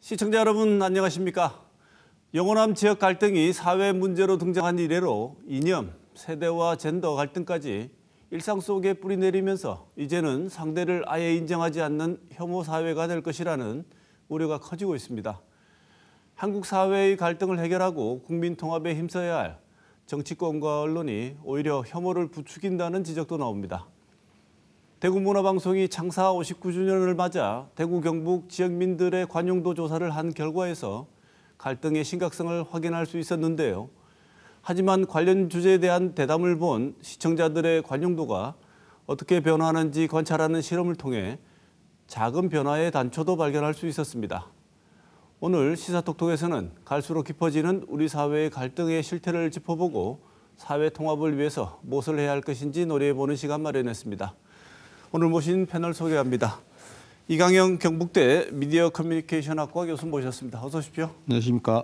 시청자 여러분 안녕하십니까? 영호남 지역 갈등이 사회 문제로 등장한 이래로 이념, 세대와 젠더 갈등까지 일상 속에 뿌리내리면서 이제는 상대를 아예 인정하지 않는 혐오 사회가 될 것이라는 우려가 커지고 있습니다. 한국 사회의 갈등을 해결하고 국민 통합에 힘써야 할 정치권과 언론이 오히려 혐오를 부추긴다는 지적도 나옵니다. 대구문화방송이 창사 59주년을 맞아 대구 경북 지역민들의 관용도 조사를 한 결과에서 갈등의 심각성을 확인할 수 있었는데요. 하지만 관련 주제에 대한 대담을 본 시청자들의 관용도가 어떻게 변화하는지 관찰하는 실험을 통해 작은 변화의 단초도 발견할 수 있었습니다. 오늘 시사톡톡에서는 갈수록 깊어지는 우리 사회의 갈등의 실태를 짚어보고 사회 통합을 위해서 무엇을 해야 할 것인지 논의해보는 시간 마련했습니다. 오늘 모신 패널 소개합니다. 이강영 경북대 미디어 커뮤니케이션학과 교수 모셨습니다. 어서 오십시오. 안녕하십니까.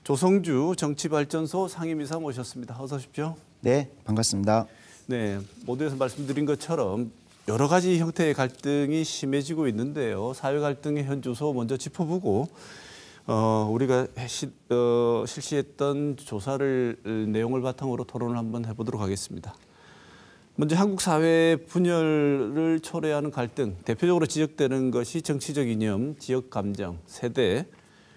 조성주 정치발전소 상임이사 모셨습니다. 어서 오십시오. 네, 반갑습니다. 네, 모두에서 말씀드린 것처럼 여러 가지 형태의 갈등이 심해지고 있는데요. 사회 갈등의 현주소 먼저 짚어보고 우리가 실시했던 조사를 내용을 바탕으로 토론을 한번 해보도록 하겠습니다. 먼저 한국 사회의 분열을 초래하는 갈등, 대표적으로 지적되는 것이 정치적 이념, 지역 감정, 세대,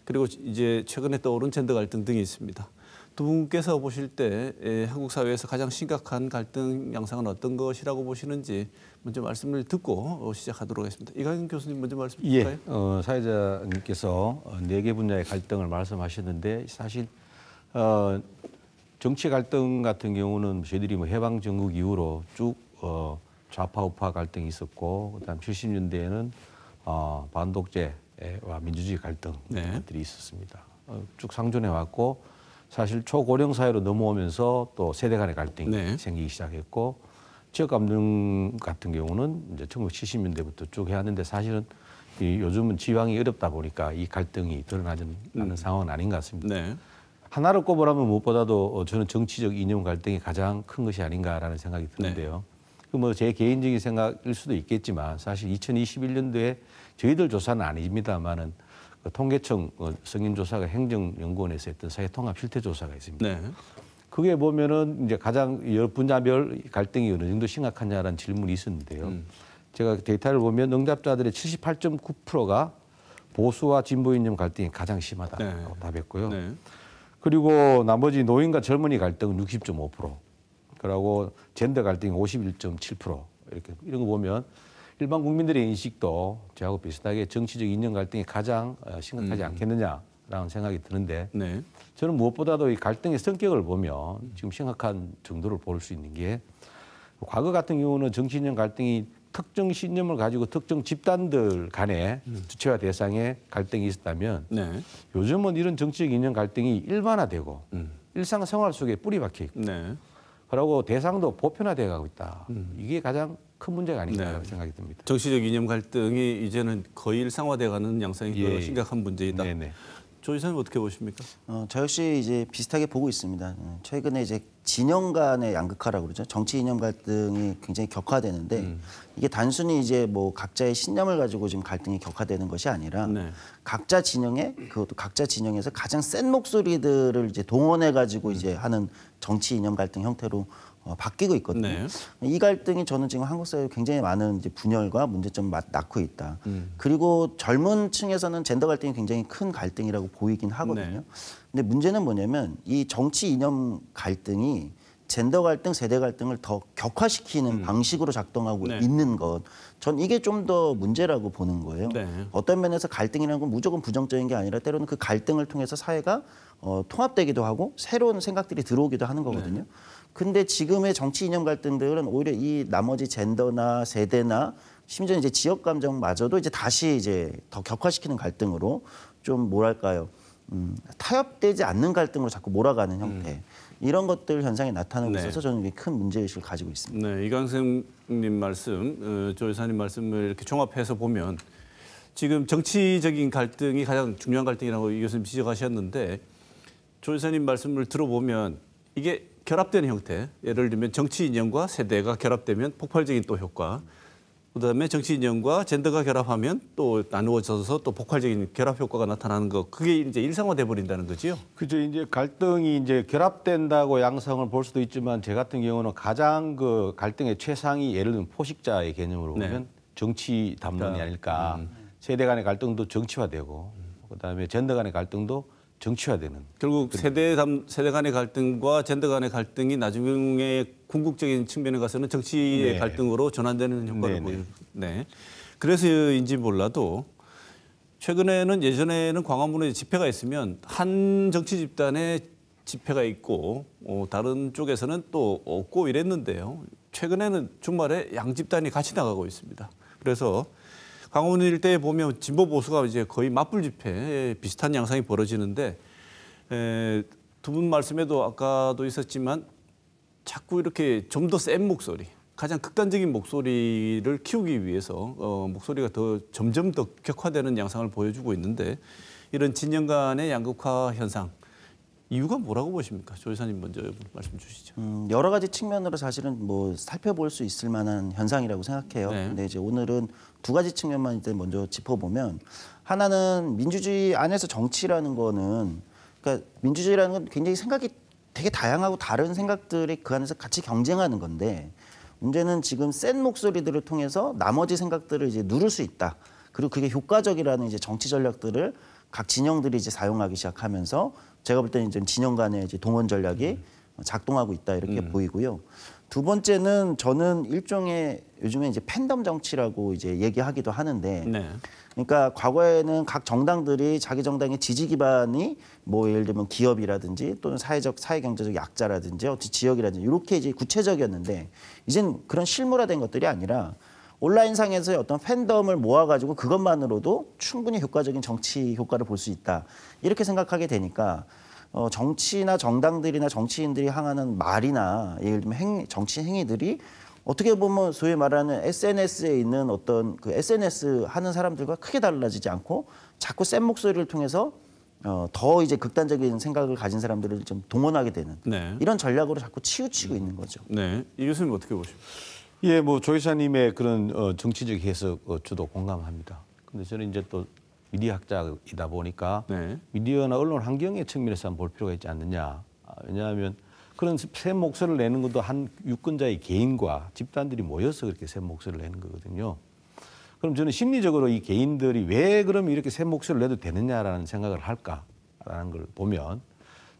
그리고 이제 최근에 떠오른 젠더 갈등 등이 있습니다. 두 분께서 보실 때 한국 사회에서 가장 심각한 갈등 양상은 어떤 것이라고 보시는지 먼저 말씀을 듣고 시작하도록 하겠습니다. 이강영 교수님 먼저 말씀 주실까요? 예, 사회자님께서 4개 분야의 갈등을 말씀하셨는데 사실 정치 갈등 같은 경우는 저희들이 해방 전국 이후로 쭉 좌파 우파 갈등이 있었고 그다음 70년대에는 반독재와 민주주의 갈등 것들이 있었습니다. 쭉 상존해 왔고 사실 초고령 사회로 넘어오면서 또 세대 간의 갈등이 생기기 시작했고 지역 감정 같은 경우는 이제 1970년대부터 쭉 해왔는데 사실은 요즘은 지방이 어렵다 보니까 이 갈등이 드러나지 않는 상황은 아닌 것 같습니다. 하나를 꼽으라면 무엇보다도 저는 정치적 이념 갈등이 가장 큰 것이 아닌가라는 생각이 드는데요. 그 제 개인적인 생각일 수도 있겠지만 사실 2021년도에 저희들 조사는 아닙니다만은 통계청 성인조사가 행정연구원에서 했던 사회통합 실태조사가 있습니다. 그게 보면은 이제 가장 여러 분야별 갈등이 어느 정도 심각하냐라는 질문이 있었는데요. 제가 데이터를 보면 응답자들의 78.9%가 보수와 진보 이념 갈등이 가장 심하다고 답했고요. 그리고 나머지 노인과 젊은이 갈등은 60.5%, 그리고 젠더 갈등이 51.7%. 이런 거 보면 일반 국민들의 인식도 저하고 비슷하게 정치적 이념 갈등이 가장 심각하지 않겠느냐라는 생각이 드는데 저는 무엇보다도 이 갈등의 성격을 보면 지금 심각한 정도를 볼 수 있는 게 과거 같은 경우는 정치 이념 갈등이 특정 신념을 가지고 특정 집단들 간의 주체와 대상의 갈등이 있었다면 요즘은 이런 정치적 이념 갈등이 일반화되고 일상생활 속에 뿌리 박혀 있고 그리고 대상도 보편화되어 가고 있다. 이게 가장 큰 문제가 아닌가 생각이 듭니다. 정치적 이념 갈등이 이제는 거의 일상화돼가는 양상이 심각한 문제이다. 조 이사님 어떻게 보십니까? 저 역시 이제 비슷하게 보고 있습니다. 최근에 이제 진영 간의 양극화라고 그러죠. 정치 이념 갈등이 굉장히 격화되는데 이게 단순히 이제 뭐 각자의 신념을 가지고 지금 갈등이 격화되는 것이 아니라 각자 진영에 그것도 각자 진영에서 가장 센 목소리들을 이제 동원해 가지고 이제 하는 정치 이념 갈등 형태로 바뀌고 있거든요. 이 갈등이 저는 지금 한국 사회에 굉장히 많은 이제 분열과 문제점을 낳고 있다. 그리고 젊은 층에서는 젠더 갈등이 굉장히 큰 갈등이라고 보이긴 하거든요. 근데 문제는 뭐냐면 이 정치 이념 갈등이 젠더 갈등, 세대 갈등을 더 격화시키는 방식으로 작동하고 있는 것. 전 이게 좀 더 문제라고 보는 거예요. 어떤 면에서 갈등이라는 건 무조건 부정적인 게 아니라 때로는 그 갈등을 통해서 사회가 통합되기도 하고 새로운 생각들이 들어오기도 하는 거거든요. 근데 지금의 정치 이념 갈등들은 오히려 이 나머지 젠더나 세대나 심지어 이제 지역 감정마저도 이제 다시 이제 더 격화시키는 갈등으로 좀 뭐랄까요? 타협되지 않는 갈등으로 자꾸 몰아가는 형태. 이런 것들 현상이 나타나고 있어서 저는 큰 문제의식을 가지고 있습니다. 이강생님 말씀, 조 이사님 말씀을 이렇게 종합해서 보면 지금 정치적인 갈등이 가장 중요한 갈등이라고 이 교수님 지적하셨는데 조 이사님 말씀을 들어보면 이게 결합되는 형태, 예를 들면 정치 이념과 세대가 결합되면 폭발적인 또 효과, 그다음에 정치 이념과 젠더가 결합하면 또 나누어져서 또 폭발적인 결합 효과가 나타나는 거. 그게 이제 일상화돼 버린다는 거지요. 그죠. 이제 갈등이 이제 결합된다고 양상을 볼 수도 있지만 제 같은 경우는 가장 그 갈등의 최상위 예를 들면 포식자의 개념으로 보면 정치 담론이 아닐까. 세대 간의 갈등도 정치화되고 그다음에 젠더 간의 갈등도 정치화되는. 결국 세대 간의 갈등과 젠더 간의 갈등이 나중에 궁극적인 측면에 가서는 정치의 갈등으로 전환되는 효과를 보여요. 네. 그래서인지 몰라도 최근에는 예전에는 광화문에 집회가 있으면 한 정치 집단의 집회가 있고 다른 쪽에서는 또 없고 이랬는데요. 최근에는 주말에 양 집단이 같이 나가고 있습니다. 그래서 광화문 일대에 보면 진보 보수가 이제 거의 맞불 집회에 비슷한 양상이 벌어지는데 두 분 말씀에도 아까도 있었지만 자꾸 이렇게 좀 더 센 목소리, 가장 극단적인 목소리를 키우기 위해서 목소리가 점점 더 격화되는 양상을 보여주고 있는데 이런 진영 간의 양극화 현상 이유가 뭐라고 보십니까? 조 이사님 먼저 말씀 주시죠. 여러 가지 측면으로 사실은 뭐 살펴볼 수 있을 만한 현상이라고 생각해요. 네. 근데 이제 오늘은 두 가지 측면만 이제 먼저 짚어보면 하나는 민주주의 안에서 정치라는 거는 그러니까 민주주의라는 건 굉장히 생각이 되게 다양하고 다른 생각들이 그 안에서 같이 경쟁하는 건데 문제는 지금 센 목소리들을 통해서 나머지 생각들을 이제 누를 수 있다. 그리고 그게 효과적이라는 이제 정치 전략들을 각 진영들이 이제 사용하기 시작하면서 제가 볼 때는 이제 진영 간의 이제 동원 전략이 작동하고 있다 이렇게 보이고요. 두 번째는 저는 일종의 요즘에 이제 팬덤 정치라고 이제 얘기하기도 하는데 그러니까 과거에는 각 정당들이 자기 정당의 지지 기반이 뭐 예를 들면 기업이라든지 또는 사회 경제적 약자라든지 어떤 지역이라든지 이렇게 이제 구체적이었는데 이젠 그런 실무화된 것들이 아니라 온라인상에서의 어떤 팬덤을 모아가지고 그것만으로도 충분히 효과적인 정치 효과를 볼 수 있다. 이렇게 생각하게 되니까 정치나 정당들이나 정치인들이 향하는 말이나 예를 들면 정치 행위들이 어떻게 보면 소위 말하는 SNS에 있는 어떤 그 SNS 하는 사람들과 크게 달라지지 않고 자꾸 센 목소리를 통해서 더 이제 극단적인 생각을 가진 사람들을 좀 동원하게 되는 이런 전략으로 자꾸 치우치고 있는 거죠. 네, 이 교수님 어떻게 보십니까? 예, 뭐 조 이사님의 그런 정치적 해석 저도 공감합니다. 근데 저는 이제 또 미디어학자이다 보니까 미디어나 언론 환경의 측면에서 한번 볼 필요가 있지 않느냐. 왜냐하면 그런 센 목소리를 내는 것도 한 유권자의 개인과 집단들이 모여서 그렇게 센 목소리를 내는 거거든요. 그럼 저는 심리적으로 이 개인들이 왜 그럼 이렇게 센 목소리를 내도 되느냐라는 생각을 할까라는 걸 보면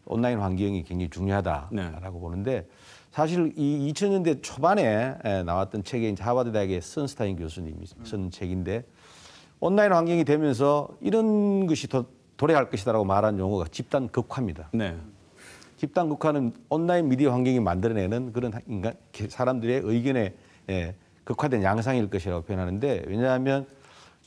온라인 환경이 굉장히 중요하다라고 보는데 사실 이 2000년대 초반에 나왔던 책에 이제 하버드 대학의 선스타인 교수님이 쓴 책인데 온라인 환경이 되면서 이런 것이 도래할 것이다라고 말한 용어가 집단 극화입니다. 집단 극화는 온라인 미디어 환경이 만들어내는 그런 사람들의 의견에 극화된 양상일 것이라고 표현하는데 왜냐하면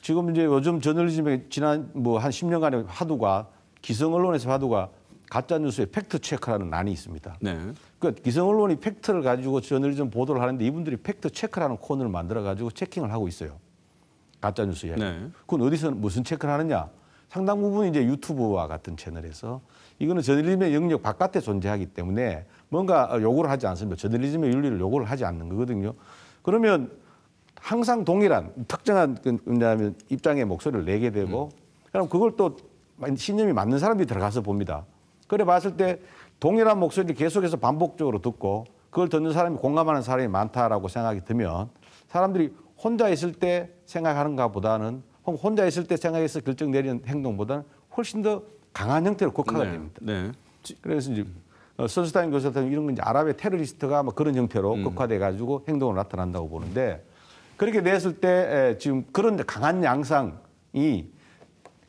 지금 이제 요즘 저널리즘의 지난 뭐 한 10년간의 화두가 기성 언론에서 화두가 가짜 뉴스의 팩트 체크라는 난이 있습니다. 그러니까 기성 언론이 팩트를 가지고 저널리즘 보도를 하는데 이분들이 팩트 체크라는 코너를 만들어 가지고 체킹을 하고 있어요. 가짜 뉴스 이야기. 그건 어디서 무슨 체크를 하느냐? 상당 부분 이제 유튜브와 같은 채널에서 이거는 저널리즘의 영역 바깥에 존재하기 때문에 뭔가 요구를 하지 않습니다. 저널리즘의 윤리를 요구를 하지 않는 거거든요. 그러면 항상 동일한 특정한 왜냐하면 입장의 목소리를 내게 되고 그럼 그걸 또 신념이 맞는 사람들이 들어가서 봅니다. 그래 봤을 때 동일한 목소리를 계속해서 반복적으로 듣고 그걸 듣는 사람이 공감하는 사람이 많다라고 생각이 들면 사람들이 혼자 있을 때 생각하는가 보다는 혼자 있을 때 생각해서 결정 내리는 행동보다는 훨씬 더 강한 형태로 극화가 됩니다. 그래서 이제 선스타인 교수 같은 이런 건 이제 아랍의 테러리스트가 뭐 그런 형태로 극화돼 가지고 행동으로 나타난다고 보는데 그렇게 됐을 때 지금 그런 강한 양상이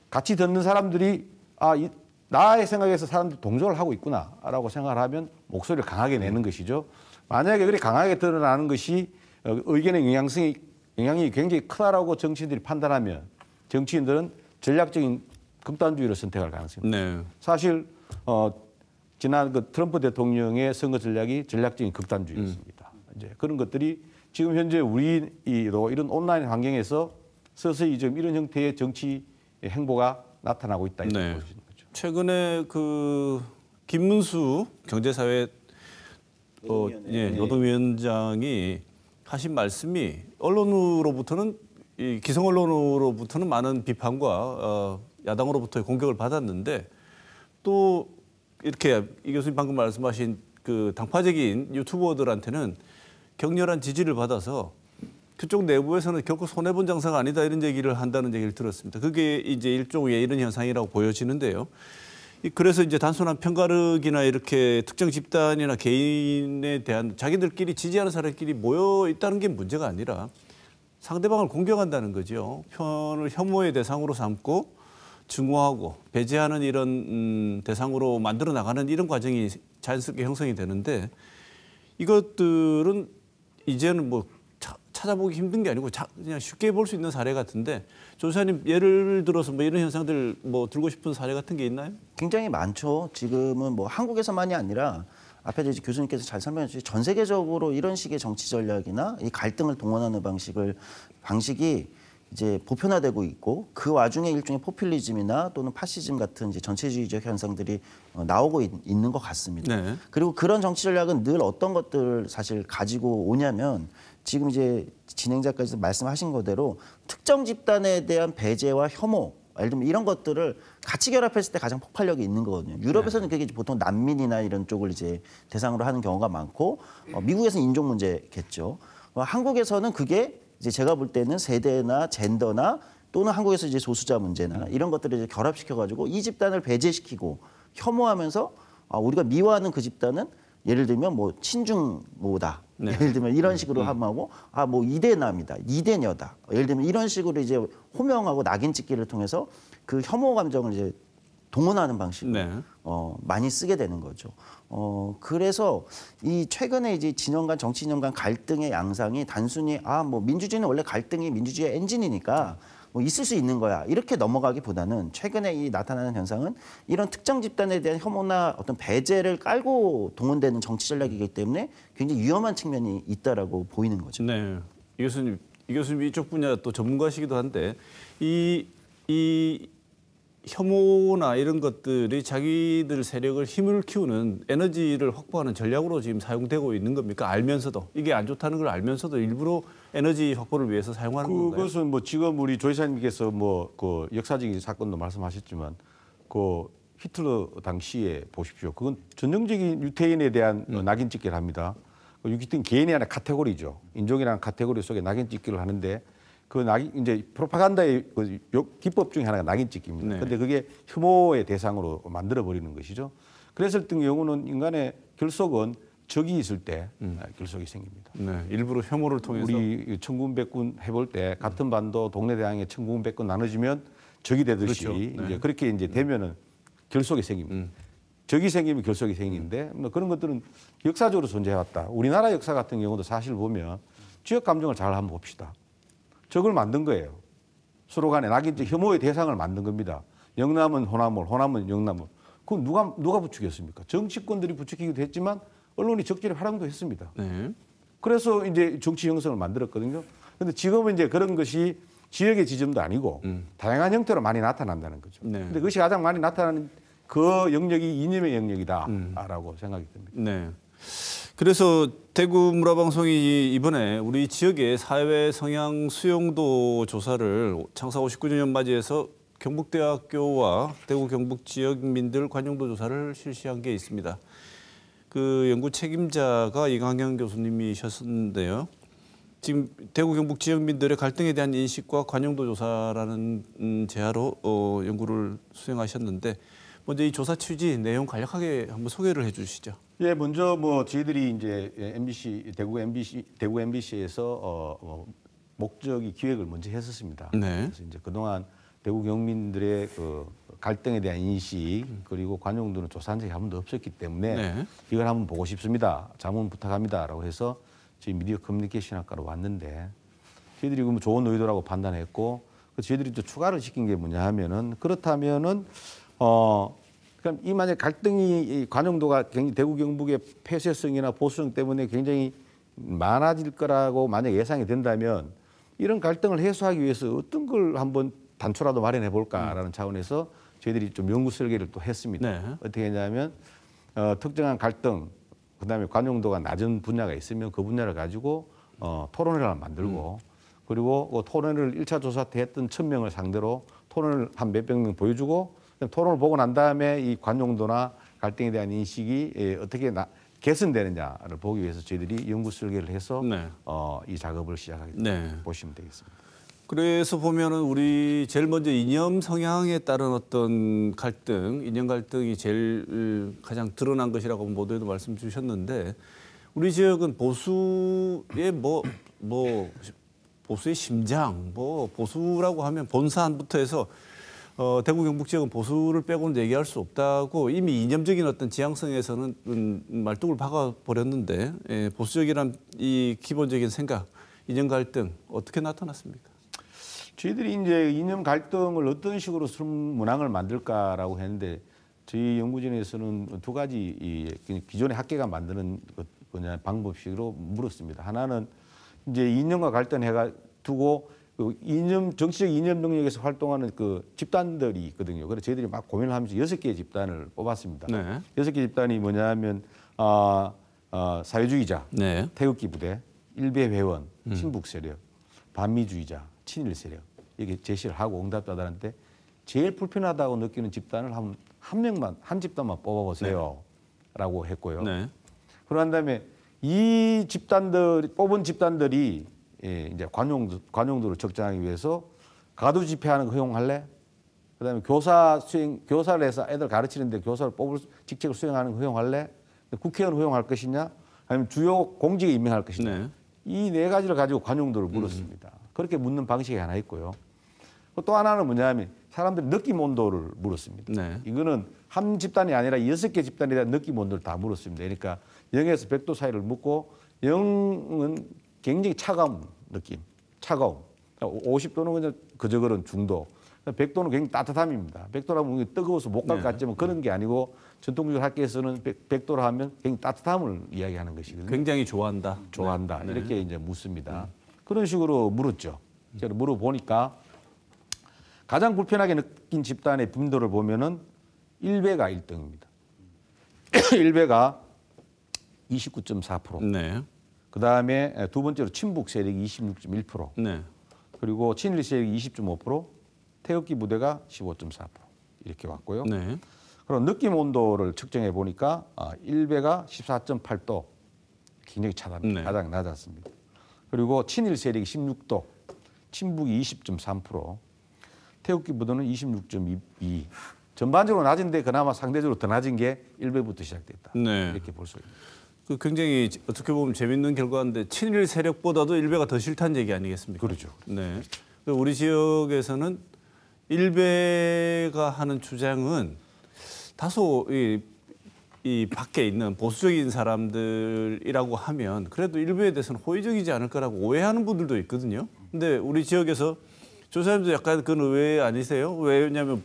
같이 듣는 사람들이 나의 생각에서 사람들이 동조를 하고 있구나라고 생각을 하면 목소리를 강하게 내는 것이죠. 만약에 그렇게 강하게 드러나는 것이 의견의 영향이 굉장히 크다라고 정치인들이 판단하면 정치인들은 전략적인 극단주의를 선택할 가능성이 있습니다. 사실 지난 그 트럼프 대통령의 선거 전략이 전략적인 극단주의였습니다. 이제 그런 것들이 지금 현재 우리도 이런 온라인 환경에서 서서히 좀 이런 형태의 정치 행보가 나타나고 있다 이렇게 보시는 거죠. 최근에 그 김문수 경제사회 노동위원장이 하신 말씀이 언론으로부터는 이 기성 언론으로부터는 많은 비판과 야당으로부터의 공격을 받았는데 또 이렇게 이 교수님 방금 말씀하신 그 당파적인 유튜버들한테는 격렬한 지지를 받아서 그쪽 내부에서는 결코 손해본 장사가 아니다 이런 얘기를 한다는 얘기를 들었습니다. 그게 이제 일종의 이런 현상이라고 보여지는데요. 그래서 이제 단순한 편가르기나 이렇게 특정 집단이나 개인에 대한 자기들끼리 지지하는 사람끼리 모여 있다는 게 문제가 아니라 상대방을 공격한다는 거죠. 편을 혐오의 대상으로 삼고 증오하고 배제하는 이런 대상으로 만들어 나가는 이런 과정이 자연스럽게 형성이 되는데 이것들은 이제는 뭐 찾아보기 힘든 게 아니고 그냥 쉽게 볼 수 있는 사례 같은데 조사님 예를 들어서 뭐 이런 현상들 뭐 들고 싶은 사례 같은 게 있나요? 굉장히 많죠. 지금은 뭐 한국에서만이 아니라 앞에도 이제 교수님께서 잘 설명해 주신 전 세계적으로 이런 식의 정치 전략이나 이 갈등을 동원하는 방식이 이제 보편화되고 있고 그 와중에 일종의 포퓰리즘이나 또는 파시즘 같은 이제 전체주의적 현상들이 나오고 있는 것 같습니다. 네. 그리고 그런 정치 전략은 늘 어떤 것들을 사실 가지고 오냐면 지금 이제 진행자께서 말씀하신 거대로 특정 집단에 대한 배제와 혐오, 예를 들면 이런 것들을 같이 결합했을 때 가장 폭발력이 있는 거거든요. 유럽에서는 그게 보통 난민이나 이런 쪽을 이제 대상으로 하는 경우가 많고 미국에서는 인종 문제겠죠. 한국에서는 그게 이제 제가 볼 때는 세대나 젠더나 또는 한국에서 이제 소수자 문제나 이런 것들을 이제 결합시켜 가지고 이 집단을 배제시키고 혐오하면서 우리가 미워하는 그 집단은 예를 들면 뭐 친중모다. 네. 예를 들면 이런 식으로 하고 뭐 이대남이다, 이대녀다. 예를 들면 이런 식으로 이제 호명하고 낙인 찍기를 통해서 그 혐오 감정을 이제 동원하는 방식으로 네. 많이 쓰게 되는 거죠. 그래서 이 최근에 이제 진영 간 정치 진영 간 갈등의 양상이 단순히 뭐 민주주의는 원래 갈등이 민주주의의 엔진이니까 뭐 있을 수 있는 거야 이렇게 넘어가기보다는 최근에 이 나타나는 현상은 이런 특정 집단에 대한 혐오나 어떤 배제를 깔고 동원되는 정치 전략이기 때문에 굉장히 위험한 측면이 있다라고 보이는 거죠. 네, 이 교수님 이쪽 분야 또 전문가시기도 한데 이 혐오나 이런 것들이 자기들 세력을 힘을 키우는 에너지를 확보하는 전략으로 지금 사용되고 있는 겁니까? 알면서도 이게 안 좋다는 걸 알면서도 일부러 에너지 확보를 위해서 사용하는 건가요? 그것은 뭐 지금 우리 조 이사님께서 뭐 그 역사적인 사건도 말씀하셨지만 그 히틀러 당시에 보십시오. 그건 전형적인 유태인에 대한 낙인 찍기를 합니다. 유태인 개인이 아니라 카테고리죠. 인종이라는 카테고리 속에 낙인 찍기를 하는데. 그 낙인 이제 프로파간다의 그 기법 중에 하나가 낙인 찍기입니다. 네. 그런데 그게 혐오의 대상으로 만들어 버리는 것이죠. 그랬을 경우는 인간의 결속은 적이 있을 때 결속이 생깁니다. 네, 일부러 혐오를 통해서 우리 천군백군 해볼 때 같은 반도 동네 대항에 천군백군 나눠지면 적이 되듯이 그렇죠. 네. 이제 그렇게 이제 되면은 결속이 생깁니다. 적이 생기면 결속이 생기는데 뭐 그런 것들은 역사적으로 존재해왔다. 우리나라 역사 같은 경우도 사실 보면 지역 감정을 잘 한번 봅시다. 적을 만든 거예요. 서로 간에 낙인적 혐오의 대상을 만든 겁니다. 영남은 호남을, 호남은 영남을. 그건 누가 부추겼습니까? 정치권들이 부추기기도 했지만 언론이 적절히 활용도 했습니다. 네. 그래서 이제 정치 형성을 만들었거든요. 그런데 지금은 이제 그런 것이 지역의 지점도 아니고 다양한 형태로 많이 나타난다는 거죠. 그런데 네. 그것이 가장 많이 나타나는 그 영역이 이념의 영역이다라고 생각이 듭니다. 네. 그래서 대구 문화방송이 이번에 우리 지역의 사회 성향 수용도 조사를 창사 59주년 맞이해서 경북대학교와 대구 경북 지역민들 관용도 조사를 실시한 게 있습니다. 그 연구 책임자가 이강현 교수님이셨는데요. 지금 대구 경북 지역민들의 갈등에 대한 인식과 관용도 조사라는 제하로 연구를 수행하셨는데 먼저 이 조사 취지 내용 간략하게 한번 소개를 해주시죠. 예, 먼저 뭐 저희들이 이제 대구 MBC에서 목적이 기획을 먼저 했었습니다. 네. 그래서 이제 그동안 대구 경민들의 그 갈등에 대한 인식 그리고 관용도는 조사한 적이 한 번도 없었기 때문에 네. 이걸 한번 보고 싶습니다. 자문 부탁합니다라고 해서 저희 미디어 커뮤니케이션 학과로 왔는데 저희들이 그 좋은 의도라고 판단했고 저희들이 또 추가를 시킨 게 뭐냐 하면은 그렇다면은 그럼 이 만약 갈등이 관용도가 굉장히 대구 경북의 폐쇄성이나 보수성 때문에 굉장히 많아질 거라고 만약 예상이 된다면 이런 갈등을 해소하기 위해서 어떤 걸 한번 단초라도 마련해 볼까라는 차원에서 저희들이 좀 연구 설계를 또 했습니다. 네. 어떻게 했냐면 특정한 갈등 그다음에 관용도가 낮은 분야가 있으면 그 분야를 가지고 토론회를 만들고 그리고 그 토론회를 1차 조사 때 했던 1,000명을 상대로 토론을 한 몇백 명 보여주고 토론을 보고 난 다음에 이 관용도나 갈등에 대한 인식이 어떻게 개선되느냐를 보기 위해서 저희들이 연구 설계를 해서 네. 이 작업을 시작하게 보시면 되겠습니다. 그래서 보면은 우리 제일 먼저 이념 성향에 따른 어떤 갈등, 이념 갈등이 제일 가장 드러난 것이라고 모두에도 말씀 주셨는데 우리 지역은 보수의 보수의 심장, 보수라고 하면 본산부터 해서 대구 경북 지역은 보수를 빼고는 얘기할 수 없다고 이미 이념적인 어떤 지향성에서는 말뚝을 박아버렸는데 보수적이란 이 기본적인 생각, 이념 갈등 어떻게 나타났습니까? 저희들이 이제 이념 갈등을 어떤 식으로 문항을 만들까라고 했는데 저희 연구진에서는 두 가지 기존의 학계가 만드는 방법식으로 물었습니다. 하나는 이제 이념과 갈등해가 두고 정치적 이념 능력에서 활동하는 그 집단들이 있거든요. 그래서 저희들이 막 고민을 하면서 6개의 집단을 뽑았습니다. 네. 6개 집단이 뭐냐면 사회주의자, 네. 태극기 부대, 일베 회원, 친북 세력, 반미주의자, 친일 세력 이렇게 제시를 하고 응답자들한테 제일 불편하다고 느끼는 집단을 한 집단만 뽑아보세요라고 했고요. 네. 그런 다음에 이 뽑은 집단들이 이제 관용도를 적정하기 위해서 가두 집회하는 거 허용할래? 그다음에 교사를 해서 애들 가르치는데 교사를 뽑을 직책을 수행하는 거 허용할래? 국회의원 허용할 것이냐? 아니면 주요 공직에 임명할 것이냐? 네. 이 네 가지를 가지고 관용도를 물었습니다. 그렇게 묻는 방식이 하나 있고요. 또 하나는 뭐냐면 사람들이 느낌 온도를 물었습니다. 네. 이거는 한 집단이 아니라 6개 집단에 대한 느낌 온도를 다 물었습니다. 그러니까 0에서 100도 사이를 묻고 0은 굉장히 차가운 느낌, 차가움. 50도는 그냥 그저 그런 중도. 100도는 굉장히 따뜻함입니다. 100도라면 뜨거워서 못 갈 것 같지만 그런 게 아니고 전통적 학계에서는 100도로 하면 굉장히 따뜻함을 이야기하는 것이거든요. 굉장히 좋아한다. 좋아한다. 네. 이렇게 이제 묻습니다. 그런 식으로 물었죠. 제가 물어보니까 가장 불편하게 느낀 집단의 빈도를 보면은 일베가 1등입니다. 일베가 29.4%. 네. 그 다음에 두 번째로 친북 세력이 26.1%. 네. 그리고 친일 세력이 20.5%, 태극기 부대가 15.4% 이렇게 왔고요. 네. 그럼 느낌 온도를 측정해 보니까 일베가 14.8도, 굉장히 차답니다. 네. 가장 낮았습니다. 그리고 친일 세력이 16도, 친북이 20.3%, 태극기 부대는 26.2. 전반적으로 낮은데 그나마 상대적으로 더 낮은 게 일베부터 시작됐다. 네. 이렇게 볼 수 있습니다. 그 굉장히 어떻게 보면 재밌는 결과인데 친일 세력보다도 일베가 더 싫다는 얘기 아니겠습니까? 그렇죠. 네. 우리 지역에서는 일베가 하는 주장은 다소 이 밖에 있는 보수적인 사람들이라고 하면 그래도 일베에 대해서는 호의적이지 않을 거라고 오해하는 분들도 있거든요. 근데 우리 지역에서 조사님도 약간 그건 의외 아니세요? 왜냐하면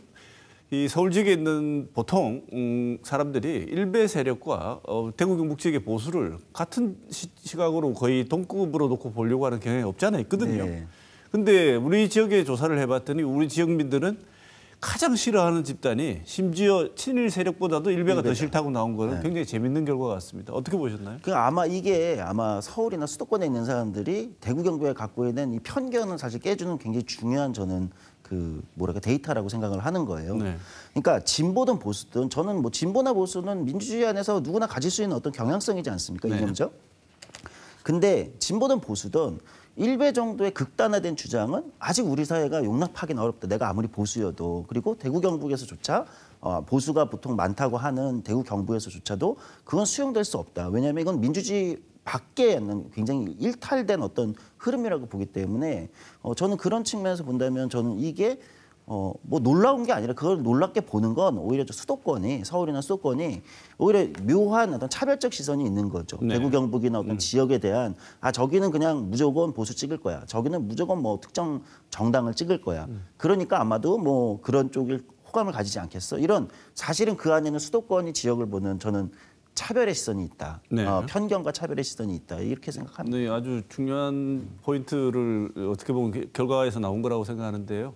이 서울 지역에 있는 보통 사람들이 일베 세력과 대구 경북 지역의 보수를 같은 시각으로 거의 동급으로 놓고 보려고 하는 경향이 없지 않아 있거든요. 네. 근데 우리 지역에 조사를 해봤더니 우리 지역민들은 가장 싫어하는 집단이 심지어 친일 세력보다도 일베가 더 싫다고 나온 거는 굉장히 재밌는 결과 같습니다. 어떻게 보셨나요? 아마 이게 서울이나 수도권에 있는 사람들이 대구 경북에 갖고 있는 이 편견은 사실 깨주는 굉장히 중요한 저는 데이터라고 생각을 하는 거예요. 네. 그러니까 진보든 보수든 저는 진보나 보수는 민주주의 안에서 누구나 가질 수 있는 어떤 경향성이지 않습니까? 네. 이념적. 근데 진보든 보수든 일베 정도의 극단화된 주장은 아직 우리 사회가 용납하기는 어렵다. 내가 아무리 보수여도. 그리고 대구 경북에서조차 보수가 보통 많다고 하는 대구 경북에서조차도 그건 수용될 수 없다. 왜냐하면 이건 민주주의 밖에 있는 굉장히 일탈된 어떤 흐름이라고 보기 때문에 저는 그런 측면에서 본다면 저는 이게 놀라운 게 아니라 그걸 놀랍게 보는 건 오히려 서울이나 수도권이 오히려 묘한 어떤 차별적 시선이 있는 거죠. 네. 대구 경북이나 어떤 지역에 대한 저기는 그냥 무조건 보수 찍을 거야. 저기는 무조건 특정 정당을 찍을 거야. 그러니까 아마도 그런 쪽을 호감을 가지지 않겠어. 이런 사실은 그 안에는 수도권이 지역을 보는 저는 차별의 시선이 있다. 네. 편견과 차별의 시선이 있다. 이렇게 생각합니다. 네, 아주 중요한 포인트를 어떻게 보면 결과에서 나온 거라고 생각하는데요.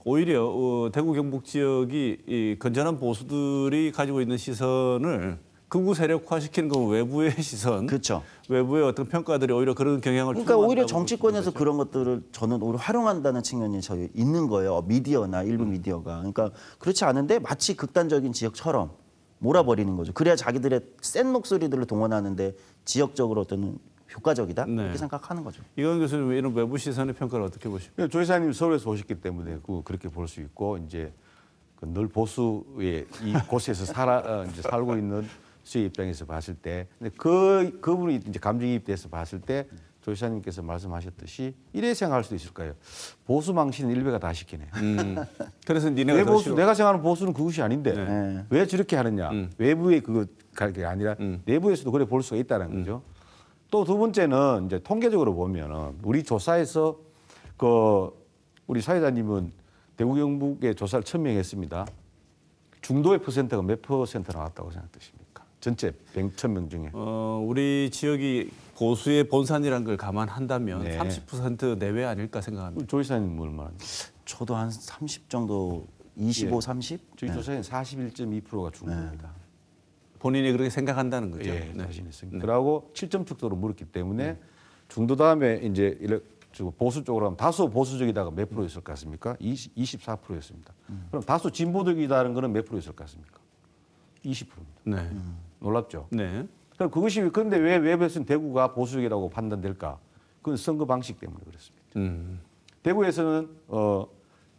오히려 대구 경북 지역이 이 건전한 보수들이 가지고 있는 시선을 극우 세력화시키는 건 외부의 시선, 그렇죠. 외부의 어떤 평가들이 오히려 그런 경향을 그러니까 오히려 투영한다고 정치권에서 보시는 그런 것들을 저는 오히려 활용한다는 측면이 저희 있는 거예요. 미디어나 일부 미디어가. 그러니까 그렇지 않은데 마치 극단적인 지역처럼 몰아버리는 거죠. 그래야 자기들의 센 목소리들을 동원하는데 지역적으로 어떤 효과적이다 네. 이렇게 생각하는 거죠. 이건 교수님 이런 외부 시선의 평가를 어떻게 보십니까? 조 이사님 서울에서 오셨기 때문에 그렇게 볼 수 있고 이제 늘 보수의 이 곳에서 이제 살고 있는 수의 입장에서 봤을 때, 근데 그분이 이제 감정이입돼서 봤을 때 조 이사님께서 말씀하셨듯이 이래 생각할 수도 있을 거예요. 보수 망신은 일베가 다 시키네. 그래서 니네가 내 더 보수, 싫어. 내가 생각하는 보수는 그것이 아닌데 네. 왜 저렇게 하느냐? 외부의 그게 아니라 내부에서도 그래 볼 수가 있다는 거죠. 또 두 번째는 이제 통계적으로 보면은 우리 조사에서 우리 사회자님은 대구 경북에 조사를 1,000명 했습니다. 중도의 퍼센트가 몇 퍼센트 나왔다고 생각되십니까? 전체 100,000명 중에. 우리 지역이 보수의 본산이라는 걸 감안한다면 네. 30% 내외 아닐까 생각합니다. 조 이사님은 얼마나? 저도 한 30 정도, 25, 예. 30? 저희 조사에는 41.2%가 중도입니다. 본인이 그렇게 생각한다는 거죠. 예, 네. 자신 있습니다. 그러고 7.6%로 물었기 때문에 중도 다음에 이제 보수 쪽으로 하면 다소 보수적이다가 몇 프로였을 것 같습니까? 24%였습니다. 그럼 다소 진보적이다는 거는 몇 프로였을 것 같습니까? 20%입니다. 네. 놀랍죠? 네. 그럼 그것이 그런데 왜 외부에서는 대구가 보수적이라고 판단될까? 그건 선거 방식 때문에 그렇습니다. 대구에서는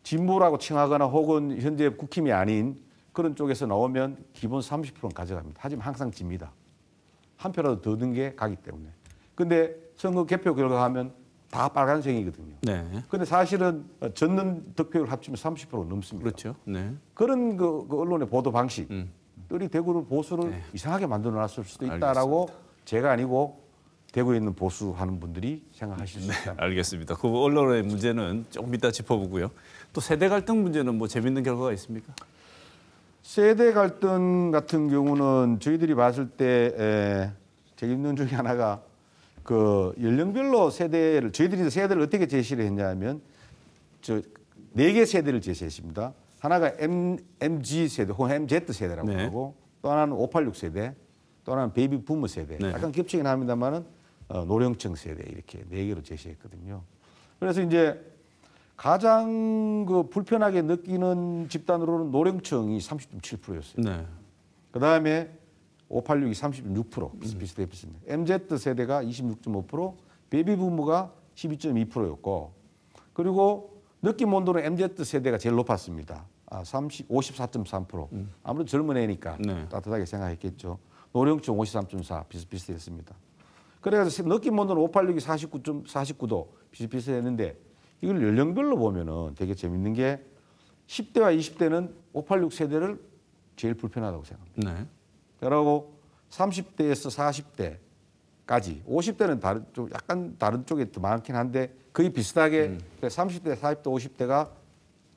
진보라고 칭하거나 혹은 현재 국힘이 아닌 그런 쪽에서 나오면 기본 30%는 가져갑니다. 하지만 항상 집니다. 한 표라도 더 든 게 가기 때문에. 근데 선거 개표 결과 하면 다 빨간색이거든요. 네. 근데 사실은 젖는 득표율 합치면 30% 넘습니다. 그렇죠. 네. 그런 그 언론의 보도 방식들이 대구를 보수를 이상하게 만들어 놨을 수도 있다라고 제가 아니고 대구에 있는 보수하는 분들이 생각하실 수 있다. 알겠습니다. 그 언론의 문제는 조금 이따 짚어보고요. 또 세대 갈등 문제는 뭐 재밌는 결과가 있습니까? 세대 갈등 같은 경우는 저희들이 봤을 때 재밌는 중에 하나가 그 연령별로 저희들이 세대를 어떻게 제시를 했냐면 저 4개 세대를 제시했습니다. 하나가 MG 세대 혹은 MZ 세대라고 네. 하고 또 하나는 586 세대, 또 하나는 베이비 부머 세대. 네. 약간 겹치긴 합니다만은 노령층 세대 이렇게 4개로 제시했거든요. 그래서 이제 가장 불편하게 느끼는 집단으로는 노령층이 30.7%였어요. 네. 그 다음에 586이 30.6% 비슷비슷했습니다. MZ 세대가 26.5%, 베이비 부모가 12.2%였고, 그리고 느낌 온도는 MZ 세대가 제일 높았습니다. 54.3%. 아무래도 젊은 애니까 네. 따뜻하게 생각했겠죠. 노령층 53.4 비슷비슷했습니다. 그래서 느낌 온도는 586이 49도 비슷비슷했는데 이걸 연령별로 보면은 되게 재밌는 게 10대와 20대는 586 세대를 제일 불편하다고 생각합니다. 네. 그리고 30대에서 40대까지 50대는 좀 약간 다른 쪽에 더 많긴 한데 거의 비슷하게 30대, 40대, 50대가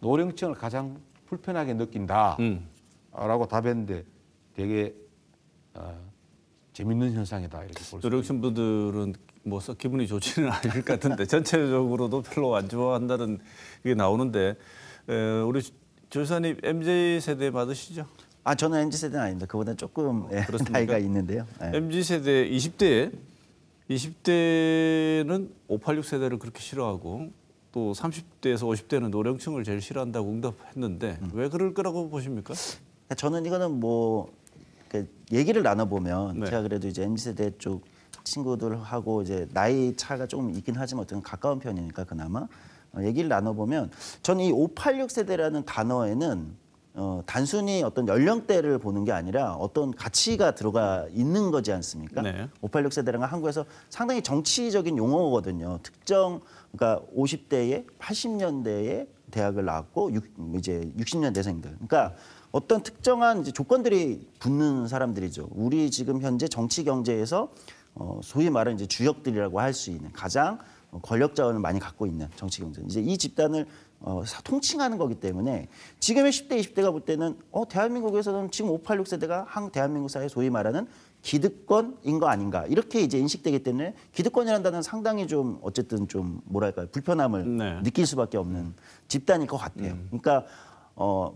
노령층을 가장 불편하게 느낀다라고 답했는데 되게 재밌는 현상이다 이렇게 볼 수 있습니다. 노령층 분들은 뭐 기분이 좋지는 않을 것 같은데 전체적으로도 별로 안 좋아한다는 게 나오는데 우리 조 이사님 MZ 세대 받으시죠? 저는 MZ 세대는 아닙니다. 그보다 조금 나이가 있는데요. 네. MZ 세대 20대는 586 세대를 그렇게 싫어하고 또 30대에서 50대는 노령층을 제일 싫어한다고 응답했는데 왜 그럴 거라고 보십니까? 저는 이거는 뭐 얘기를 나눠보면 네. 제가 그래도 이제 MZ 세대 쪽 친구들하고 이제 나이 차가 조금 있긴 하지만 어떤 가까운 편이니까 그나마 얘기를 나눠보면 저는 이 586 세대라는 단어에는 단순히 어떤 연령대를 보는 게 아니라 어떤 가치가 들어가 있는 거지 않습니까? 네. 586 세대라는 건 한국에서 상당히 정치적인 용어거든요. 특정 그러니까 50대에 80년대에 대학을 나왔고 이제 60년대생들. 그러니까 어떤 특정한 이제 조건들이 붙는 사람들이죠. 우리 지금 현재 정치 경제에서 소위 말하는 이제 주역들이라고 할 수 있는 가장 권력 자원을 많이 갖고 있는 정치 경제. 이제 이 집단을 통칭하는 거기 때문에 지금의 10대, 20대가 볼 때는 대한민국에서는 지금 586 세대가 대한민국 사회 소위 말하는 기득권인 거 아닌가 이렇게 이제 인식되기 때문에 기득권이라는 단어는 상당히 좀 어쨌든 좀 뭐랄까요 불편함을 네. 느낄 수밖에 없는 집단일 것 같아요. 그러니까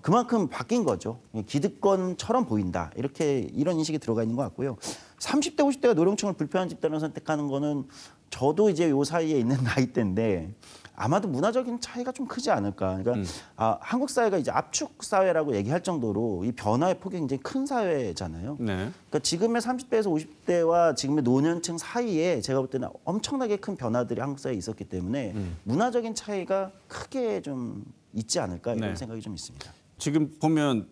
그만큼 바뀐 거죠. 기득권처럼 보인다. 이런 인식이 들어가 있는 것 같고요. 30대, 50대가 노령층을 불편한 집단을 선택하는 거는 저도 이제 요 사이에 있는 나이대인데 아마도 문화적인 차이가 좀 크지 않을까. 그러니까 한국 사회가 이제 압축 사회라고 얘기할 정도로 이 변화의 폭이 굉장히 큰 사회잖아요. 네. 그러니까 지금의 30대에서 50대와 지금의 노년층 사이에 제가 볼 때는 엄청나게 큰 변화들이 한국 사회에 있었기 때문에 문화적인 차이가 크게 좀 있지 않을까 이런 생각이 좀 있습니다. 지금 보면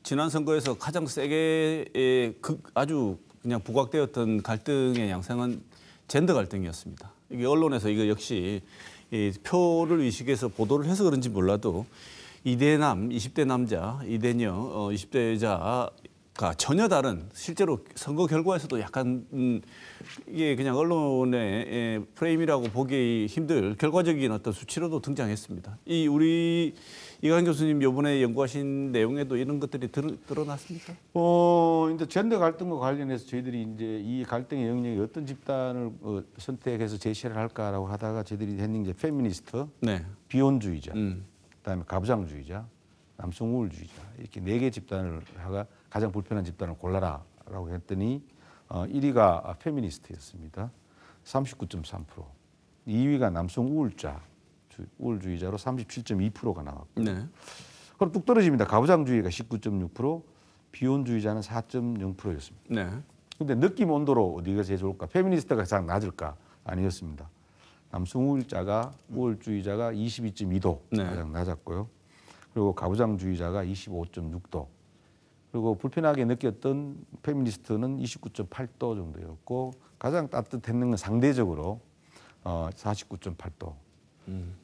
지난 선거에서 가장 세게 아주 그냥 부각되었던 갈등의 양상은 젠더 갈등이었습니다. 이게 언론에서 이거 역시 이 표를 의식해서 보도를 해서 그런지 몰라도 2대 20대 남자, 2대녀, 20대 여자가 전혀 다른 실제로 선거 결과에서도 약간 이게 그냥 언론의 프레임이라고 보기 힘들 결과적인 어떤 수치로도 등장했습니다. 우리 이광 교수님 이번에 연구하신 내용에도 이런 것들이 드러났습니까? 이제 젠더 갈등과 관련해서 저희들이 이제 이 갈등의 영역이 어떤 집단을 선택해서 제시를 할까라고 하다가 저희들이 했는 게 페미니스트, 네. 비혼주의자, 그다음에 가부장주의자, 남성 우월주의자 이렇게 4개 집단을 가장 불편한 집단을 골라라라고 했더니 1위가 페미니스트였습니다. 39.3%. 2위가 남성 우월주의자로 37.2%가 나왔고. 네. 그럼 뚝 떨어집니다. 가부장주의가 19.6%, 비혼주의자는 4.0%였습니다. 네. 근데 느낌 온도로 어디가 제일 좋을까? 페미니스트가 가장 낮을까? 아니었습니다. 남성 우월주의자가 22.2도 네. 가장 낮았고요. 그리고 가부장주의자가 25.6도. 그리고 불편하게 느꼈던 페미니스트는 29.8도 정도였고 가장 따뜻했는 건 상대적으로 49.8도.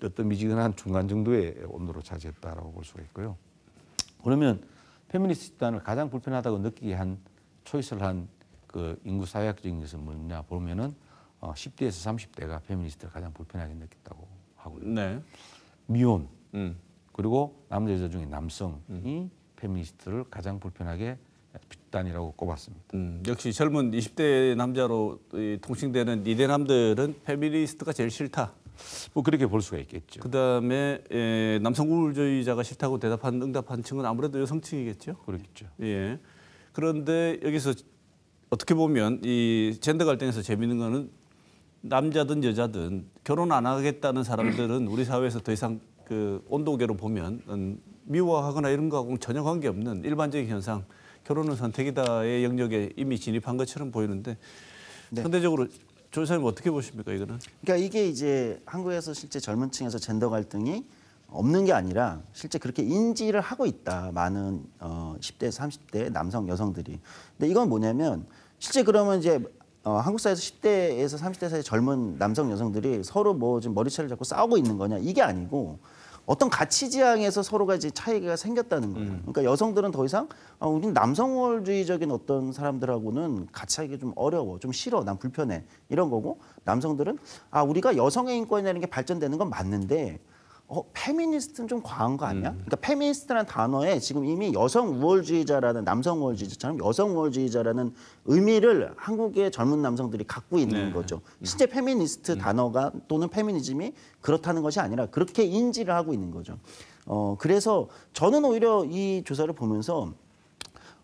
어떤 미지근한 중간 정도의 온도로 차지했다라고 볼 수가 있고요. 그러면 페미니스트 집단을 가장 불편하다고 느끼게 한 초이스를 한 그 인구 사회학적인 것은 뭐냐 보면은 10대에서 30대가 페미니스트를 가장 불편하게 느꼈다고 하고요. 네. 미혼 그리고 남자 여자 중에 남성이 페미니스트를 가장 불편하게 집단이라고 꼽았습니다. 역시 젊은 20대 남자로 통칭되는 2대 남들은 페미니스트가 제일 싫다. 뭐 그렇게 볼 수가 있겠죠. 그다음에 남성 우월주의자가 싫다고 응답한 층은 아무래도 여성층이겠죠. 그렇겠죠. 예. 그런데 여기서 어떻게 보면 이 젠더 갈등에서 재미있는 거는 남자든 여자든 결혼 안 하겠다는 사람들은 우리 사회에서 더 이상 그 온도계로 보면 미워하거나 이런 거하고는 전혀 관계없는 일반적인 현상, 결혼은 선택이다의 영역에 이미 진입한 것처럼 보이는데 상대적으로 조사님 어떻게 보십니까 이거는? 그러니까 이게 이제 한국에서 실제 젊은 층에서 젠더 갈등이 없는 게 아니라 실제 그렇게 인지를 하고 있다. 많은 10대, 30대 남성, 여성들이. 근데 이건 뭐냐면 실제 그러면 이제 한국 사회에서 10대에서 30대 사이 젊은 남성, 여성들이 서로 뭐 지금 머리채를 잡고 싸우고 있는 거냐 이게 아니고 어떤 가치 지향에서 서로가 이제 차이가 생겼다는 거예요. 그러니까 여성들은 더 이상 우리는 남성우월주의적인 어떤 사람들하고는 같이 하기 좀 어려워, 좀 싫어, 난 불편해 이런 거고 남성들은 우리가 여성의 인권이라는 게 발전되는 건 맞는데 페미니스트는 좀 과한 거 아니야? 그러니까 페미니스트라는 단어에 지금 이미 여성 우월주의자라는 남성 우월주의자처럼 여성 우월주의자라는 의미를 한국의 젊은 남성들이 갖고 있는 거죠. 실제 페미니스트 단어가 또는 페미니즘이 그렇다는 것이 아니라 그렇게 인지를 하고 있는 거죠. 그래서 저는 오히려 이 조사를 보면서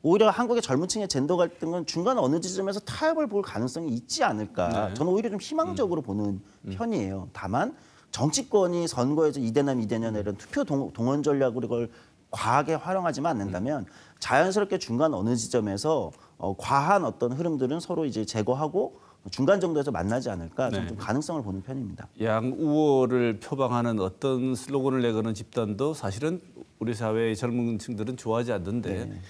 오히려 한국의 젊은 층의 젠더 갈등은 중간 어느 지점에서 타협을 볼 가능성이 있지 않을까. 저는 오히려 좀 희망적으로 보는 편이에요. 다만 정치권이 선거에서 2대남 2대녀 이런 투표 동원 전략으로 이걸 과하게 활용하지만 않는다면 자연스럽게 중간 어느 지점에서 과한 어떤 흐름들은 서로 이제 제거하고 중간 정도에서 만나지 않을까 저는 좀 가능성을 보는 편입니다. 양우월을 표방하는 어떤 슬로건을 내거는 집단도 사실은 우리 사회의 젊은 층들은 좋아하지 않는데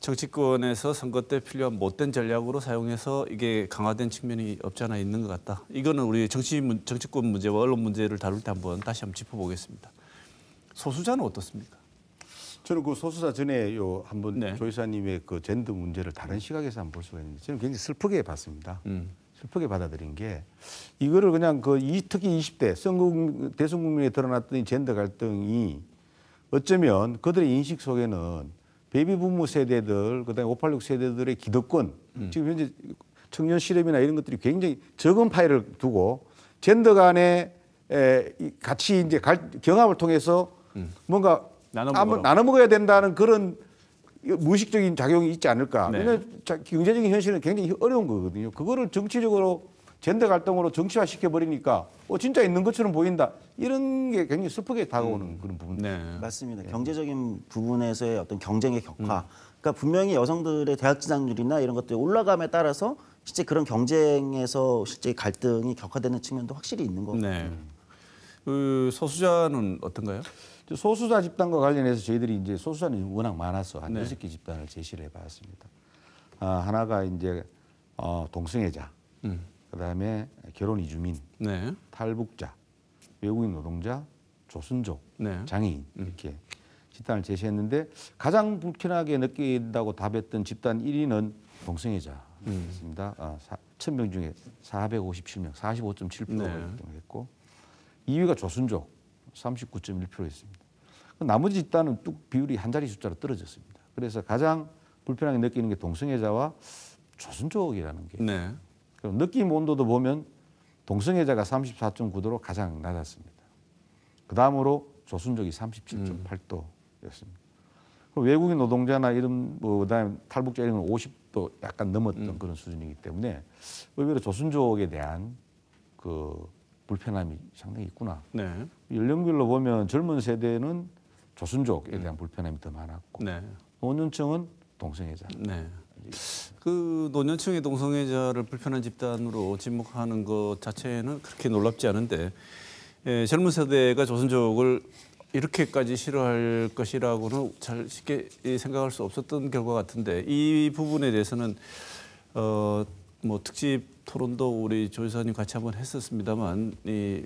정치권에서 선거 때 필요한 못된 전략으로 사용해서 이게 강화된 측면이 없지 않아 있는 것 같다. 이거는 우리 정치권 문제와 언론 문제를 다룰 때 다시 한번 짚어보겠습니다. 소수자는 어떻습니까? 저는 그 소수자 전에 한번 조 이사님의 그 젠더 문제를 다른 시각에서 한번 볼 수가 있는데 저는 굉장히 슬프게 봤습니다. 슬프게 받아들인 게 이거를 그냥 특히 20대 대선 국민에 드러났던 이 젠더 갈등이 어쩌면 그들의 인식 속에는 베이비 부모 세대들, 그다음에 586 세대들의 기득권, 지금 현재 청년 실업이나 이런 것들이 굉장히 적은 파일을 두고 젠더 간의 같이 이제 경합을 통해서 뭔가 나눠 먹어야 된다는 그런 무의식적인 작용이 있지 않을까. 네. 왜냐하면 경제적인 현실은 굉장히 어려운 거거든요. 그거를 정치적으로 젠더 갈등으로 정치화시켜 버리니까 진짜 있는 것처럼 보인다. 이런 게 굉장히 슬프게 다가오는 그런 부분. 네. 맞습니다. 경제적인 부분에서의 어떤 경쟁의 격화. 그러니까 분명히 여성들의 대학 진학률이나 이런 것들이 올라감에 따라서 실제 그런 경쟁에서 실제 갈등이 격화되는 측면도 확실히 있는 거고. 네. 그 소수자는 어떤가요? 소수자 집단과 관련해서 저희들이 이제 소수자는 워낙 많아서 한 네. 6개 집단을 제시를 해봤습니다. 하나가 이제 동성애자, 그다음에 결혼 이주민, 네. 탈북자, 외국인 노동자, 조선족, 네. 장애인 이렇게 집단을 제시했는데 가장 불편하게 느낀다고 답했던 집단 1위는 동성애자였습니다. 1,000명 중에 457명, 45.7%가 네. 했고 2위가 조선족, 39.1%였습니다. 나머지 집단은 뚝 비율이 한 자리 숫자로 떨어졌습니다. 그래서 가장 불편하게 느끼는 게 동성애자와 조선족이라는 게. 네. 그럼 느낌 온도도 보면 동성애자가 34.9도로 가장 낮았습니다. 그 다음으로 조선족이 37.8도였습니다. 외국인 노동자나 이런 그다음에 탈북자 이런 건 50도 약간 넘었던 그런 수준이기 때문에 의외로 조선족에 대한 그 불편함이 상당히 있구나. 네. 연령별로 보면 젊은 세대는 조선족에 대한 불편함이 더 많았고 네. 노년층은 동성애자. 네. 그 노년층의 동성애자를 불편한 집단으로 지목하는 것 자체는 그렇게 놀랍지 않은데 젊은 세대가 조선족을 이렇게까지 싫어할 것이라고는 잘 쉽게 생각할 수 없었던 결과 같은데 이 부분에 대해서는 뭐 특집 토론도 우리 조 여사님 같이 한번 했었습니다만 이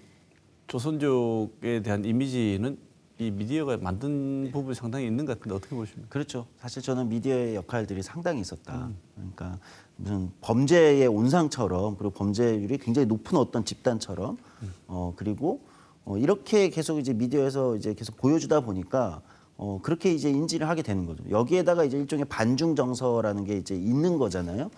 조선족에 대한 이미지는 이 미디어가 만든 부분이 상당히 있는 것 같은데 어떻게 보십니까? 그렇죠. 사실 저는 미디어의 역할들이 상당히 있었다. 그러니까 무슨 범죄의 온상처럼 그리고 범죄율이 굉장히 높은 어떤 집단처럼 그리고 이렇게 계속 이제 미디어에서 이제 계속 보여주다 보니까 그렇게 이제 인지를 하게 되는 거죠. 여기에다가 이제 일종의 반중 정서라는 게 이제 있는 거잖아요.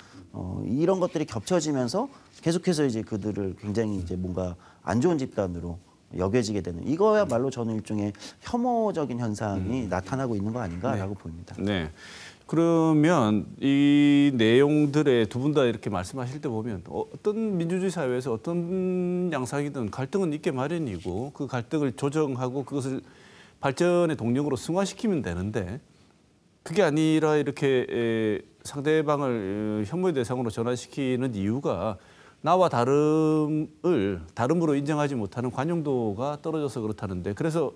이런 것들이 겹쳐지면서 계속해서 이제 그들을 굉장히 이제 뭔가 안 좋은 집단으로 여겨지게 되는 이거야말로 저는 일종의 혐오적인 현상이 나타나고 있는 거 아닌가라고 보입니다. 네. 그러면 이 내용들에 두 분 다 이렇게 말씀하실 때 보면 어떤 민주주의 사회에서 어떤 양상이든 갈등은 있게 마련이고 그 갈등을 조정하고 그것을 발전의 동력으로 승화시키면 되는데 그게 아니라 이렇게 상대방을 혐오의 대상으로 전환시키는 이유가 나와 다름으로 인정하지 못하는 관용도가 떨어져서 그렇다는데 그래서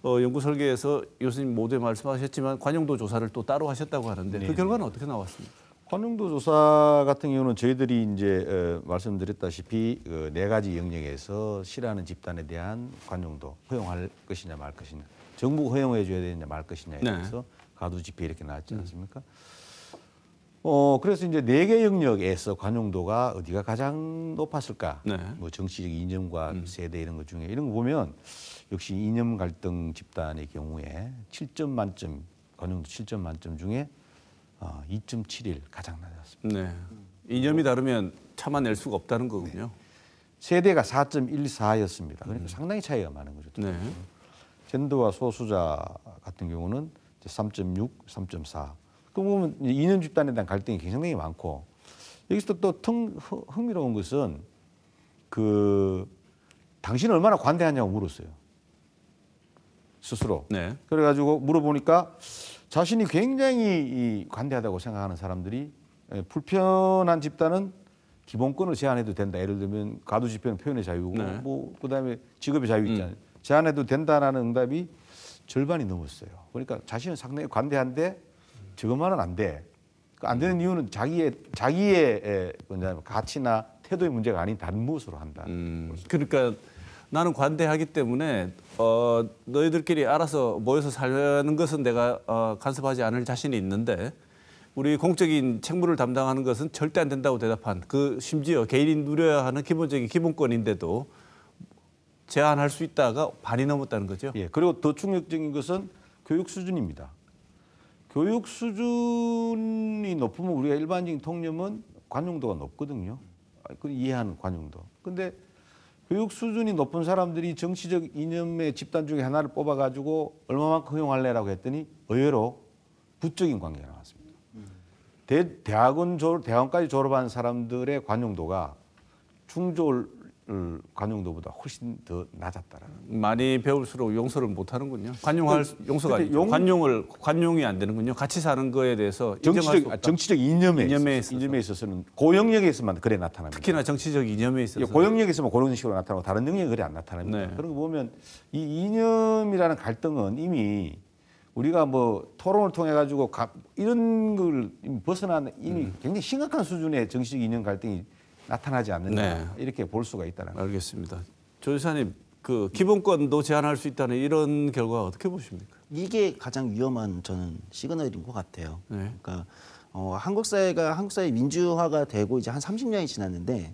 연구 설계에서 교수님 모두에 말씀하셨지만 관용도 조사를 또 따로 하셨다고 하는데 그 결과는 어떻게 나왔습니까? 관용도 조사 같은 경우는 저희들이 이제 말씀드렸다시피 네 가지 영역에서 싫어하는 집단에 대한 관용도 허용할 것이냐 말 것이냐 정부가 허용해 줘야 되느냐 말 것이냐에 대해서 가두 지표 이렇게 나왔지 않습니까? 그래서 이제 네 개 영역에서 관용도가 어디가 가장 높았을까? 네. 뭐 정치적 이념과 세대 이런 것 중에 이런 거 보면 역시 이념 갈등 집단의 경우에 7점 만점 관용도 7점 만점 중에 2.71 가장 낮았습니다. 네. 이념이 다르면 참아낼 수가 없다는 거군요. 세대가 4.14였습니다. 그러니까 상당히 차이가 많은 거죠. 네. 젠더와 소수자 같은 경우는 3.6, 3.4. 그 보면 이념 집단에 대한 갈등이 굉장히 많고 여기서 또 흥미로운 것은 당신은 얼마나 관대하냐고 물었어요. 스스로. 네. 그래가지고 물어보니까 자신이 굉장히 관대하다고 생각하는 사람들이 불편한 집단은 기본권을 제한해도 된다. 예를 들면 가두 집회는 표현의 자유고 네. 뭐 그다음에 직업의 자유 있잖아요. 제한해도 된다라는 응답이 절반이 넘었어요. 그러니까 자신은 상당히 관대한데 저것만은 안 돼. 안 되는 이유는 자기의 가치나 태도의 문제가 아닌 다른 무엇으로 한다. 그러니까 나는 관대하기 때문에 너희들끼리 알아서 모여서 살는 것은 내가 간섭하지 않을 자신이 있는데 우리 공적인 책무를 담당하는 것은 절대 안 된다고 대답한 그 심지어 개인이 누려야 하는 기본적인 기본권인데도 제한할 수 있다가 반이 넘었다는 거죠. 예. 그리고 더 충격적인 것은 교육 수준입니다. 교육 수준이 높으면 우리가 일반적인 통념은 관용도가 높거든요. 그 이해하는 관용도. 근데 교육 수준이 높은 사람들이 정치적 이념의 집단 중에 하나를 뽑아가지고 얼마만큼 허용할래라고 했더니 의외로 부적인 관계가 나왔습니다. 대학원까지 졸업한 사람들의 관용도가 중졸 관용도보다 훨씬 더 낮았다라는. 많이 배울수록 용서를 못 하는군요. 관용할 용서가 아니죠. 관용이 안 되는군요. 같이 사는 거에 대해서 인정할 수 없다. 정치적 이념에 있어서는 고영역에서만 그래 나타납니다. 특히나 정치적 이념에 있어서 고영역에서만 그런 식으로 나타나고 다른 영역에 그래 안 나타납니다. 네. 그런 거 보면 이 이념이라는 갈등은 이미 우리가 뭐 토론을 통해 가지고 이런 걸 벗어난 이미 굉장히 심각한 수준의 정치적 이념 갈등이 나타나지 않는다. 네. 이렇게 볼 수가 있다는 거죠. 알겠습니다. 조 지사님, 그 기본권도 제한할 수 있다는 이런 결과 어떻게 보십니까? 이게 가장 위험한 저는 시그널인 것 같아요. 네. 그러니까 한국 사회 민주화가 되고 이제 한 30년이 지났는데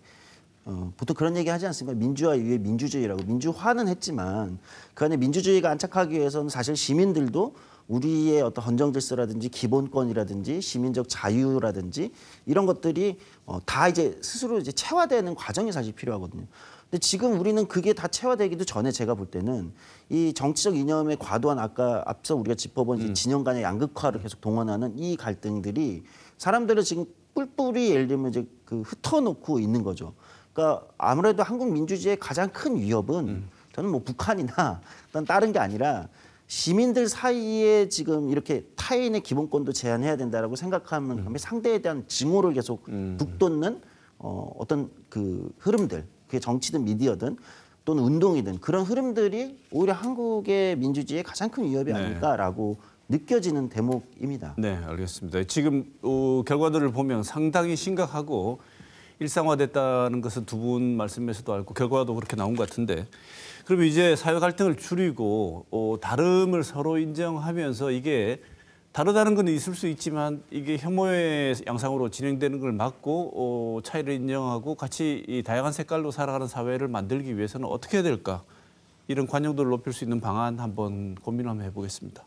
보통 그런 얘기 하지 않습니까? 민주화 이후에 민주주의라고. 민주화는 했지만 그 안에 민주주의가 안착하기 위해서는 사실 시민들도 우리의 어떤 헌정 질서라든지 기본권이라든지 시민적 자유라든지 이런 것들이 다 이제 스스로 이제 체화되는 과정이 사실 필요하거든요. 근데 지금 우리는 그게 다 체화되기도 전에 제가 볼 때는 이 정치적 이념의 과도한 앞서 우리가 짚어본 이제 진영 간의 양극화를 계속 동원하는 이 갈등들이 사람들을 지금 뿔뿔이 예를 들면 이제 그 흩어놓고 있는 거죠. 그러니까 아무래도 한국 민주주의의 가장 큰 위협은 저는 뭐 북한이나 어떤 다른 게 아니라 시민들 사이에 지금 이렇게 타인의 기본권도 제한해야 된다라고 생각하면 상대에 대한 증오를 계속 북돋는 어떤 그 흐름들, 그게 정치든 미디어든 또는 운동이든 그런 흐름들이 오히려 한국의 민주주의의 가장 큰 위협이 아닐까라고 느껴지는 대목입니다. 네, 알겠습니다. 지금 결과들을 보면 상당히 심각하고 일상화됐다는 것은 두 분 말씀에서도 알고 결과도 그렇게 나온 것 같은데, 그러면 이제 사회 갈등을 줄이고 다름을 서로 인정하면서 이게 다르다는 건 있을 수 있지만 이게 혐오의 양상으로 진행되는 걸 막고 차이를 인정하고 같이 이 다양한 색깔로 살아가는 사회를 만들기 위해서는 어떻게 해야 될까? 이런 관용도를 높일 수 있는 방안 한번 고민을 한번 해보겠습니다.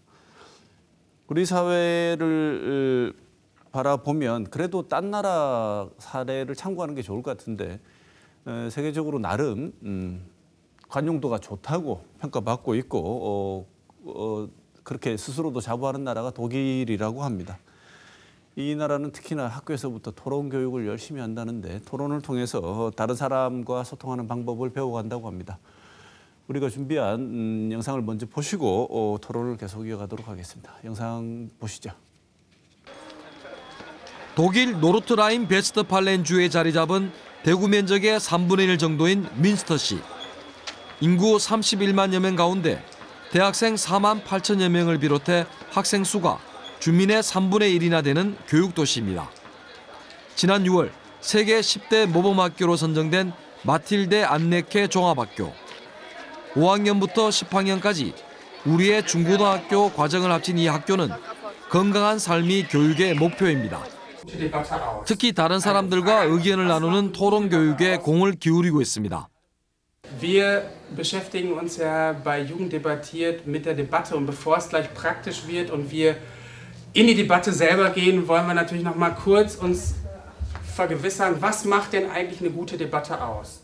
우리 사회를 바라보면 그래도 딴 나라 사례를 참고하는 게 좋을 것 같은데 세계적으로 나름 관용도가 좋다고 평가받고 있고 그렇게 스스로도 자부하는 나라가 독일이라고 합니다. 이 나라는 특히나 학교에서부터 토론 교육을 열심히 한다는데 토론을 통해서 다른 사람과 소통하는 방법을 배워간다고 합니다. 우리가 준비한 영상을 먼저 보시고 토론을 계속 이어가도록 하겠습니다. 영상 보시죠. 독일 노르트라인 베스트팔렌주에 자리 잡은 대구 면적의 3분의 1 정도인 뮌스터시. 인구 31만여 명 가운데 대학생 4만 8천여 명을 비롯해 학생 수가 주민의 3분의 1이나 되는 교육도시입니다. 지난 6월 세계 10대 모범학교로 선정된 마틸데 안네케 종합학교. 5학년부터 10학년까지 우리의 중고등학교 과정을 합친 이 학교는 건강한 삶이 교육의 목표입니다. 특히 다른 사람들과 의견을 나누는 토론 교육에 공을 기울이고 있습니다. Wir beschäftigen uns ja bei Jugend debattiert mit der Debatte und bevor es gleich praktisch wird und wir in die Debatte selber gehen, wollen wir natürlich noch mal kurz uns vergewissern, was macht denn eigentlich eine gute Debatte aus,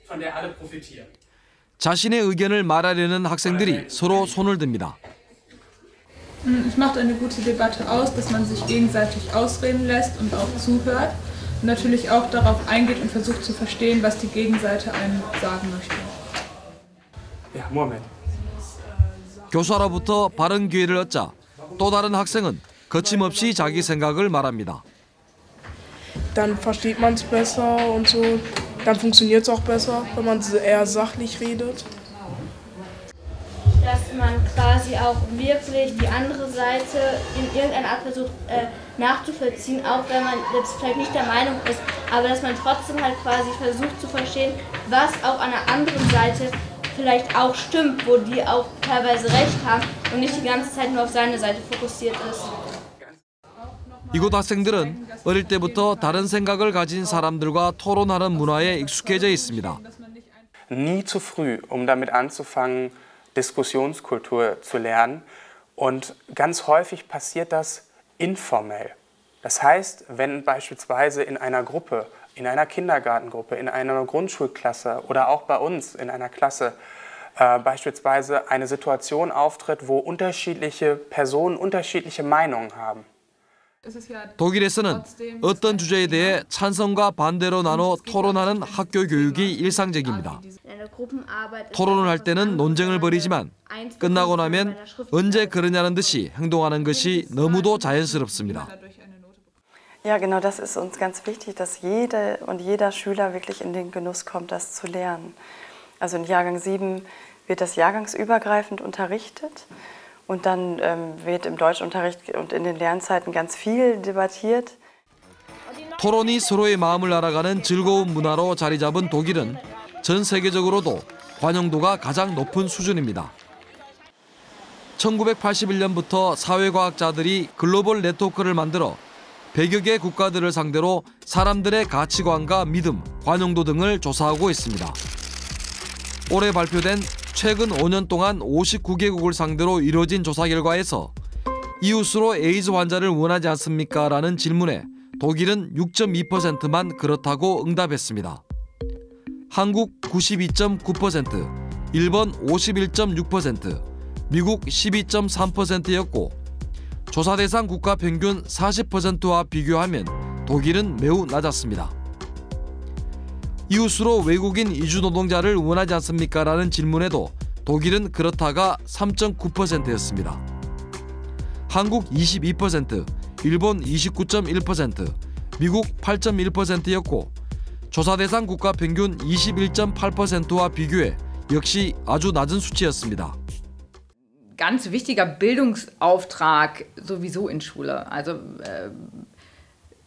von der alle profitieren. 자신의 의견을 말하려는 학생들이 서로 손을 듭니다. Es macht eine gute Debatte aus, dass man sich gegenseitig ausreden lässt und auch zuhört. Und natürlich auch darauf eingeht und versucht zu verstehen, was die Gegenseite einem sagen möchte. Ja, Moment. 교사로부터 발언 기회를 얻자 또 다른 학생은 거침없이 자기 생각을 말합니다. Dann versteht man es besser und so. Dann funktioniert es auch besser, wenn man eher sachlich redet. Dass man quasi auch wirklich die andere Seite in irgendeiner Art versucht nachzuvollziehen, auch wenn man jetzt vielleicht nicht der Meinung ist, aber dass man trotzdem halt quasi versucht zu verstehen, was auch an der anderen Seite vielleicht auch stimmt, wo die auch teilweise recht haben und nicht die ganze Zeit nur auf seine Seite fokussiert ist. 이곳 학생들은 어릴 때부터 다른 생각을 가진 사람들과 토론하는 문화에 익숙해져 있습니다. Nie zu früh, um damit anzufangen, Diskussionskultur zu lernen. Und ganz häufig passiert das informell. Das heißt, wenn beispielsweise in einer Gruppe in einer Kindergartengruppe, in einer Grundschulklasse oder auch bei uns in einer Klasse beispielsweise eine Situation auftritt, wo unterschiedliche Personen unterschiedliche Meinungen haben. 독일에서는 어떤 주제에 대해 찬성과 반대로 나눠 토론하는 학교 교육이 일상적입니다. 토론을 할 때는 논쟁을 벌이지만 끝나고 나면 언제 그러냐는 듯이 행동하는 것이 너무도 자연스럽습니다. Ja, genau, das ist uns ganz wichtig, dass jede und jeder Schüler wirklich in den Genuss kommt, das zu lernen. Also in Jahrgang 7 wird das jahrgangsübergreifend unterrichtet und dann wird im Deutschunterricht und in den Lernzeiten ganz viel debattiert. 토론이 서로의 마음을 알아가는 즐거운 문화로 자리 잡은 독일은 전 세계적으로도 관용도가 가장 높은 수준입니다. 1981년부터 사회과학자들이 글로벌 네트워크를 만들어 100여 개 국가들을 상대로 사람들의 가치관과 믿음, 관용도 등을 조사하고 있습니다. 올해 발표된 최근 5년 동안 59개국을 상대로 이루어진 조사 결과에서 이웃으로 에이즈 환자를 원하지 않습니까? 라는 질문에 독일은 6.2%만 그렇다고 응답했습니다. 한국 92.9%, 일본 51.6%, 미국 12.3%였고 조사 대상 국가 평균 40%와 비교하면 독일은 매우 낮았습니다. 이웃으로 외국인 이주 노동자를 원하지 않습니까? 라는 질문에도 독일은 그렇다가 3.9%였습니다. 한국 22%, 일본 29.1%, 미국 8.1%였고 조사 대상 국가 평균 21.8%와 비교해 역시 아주 낮은 수치였습니다. Ganz wichtiger Bildungsauftrag sowieso in Schule. Also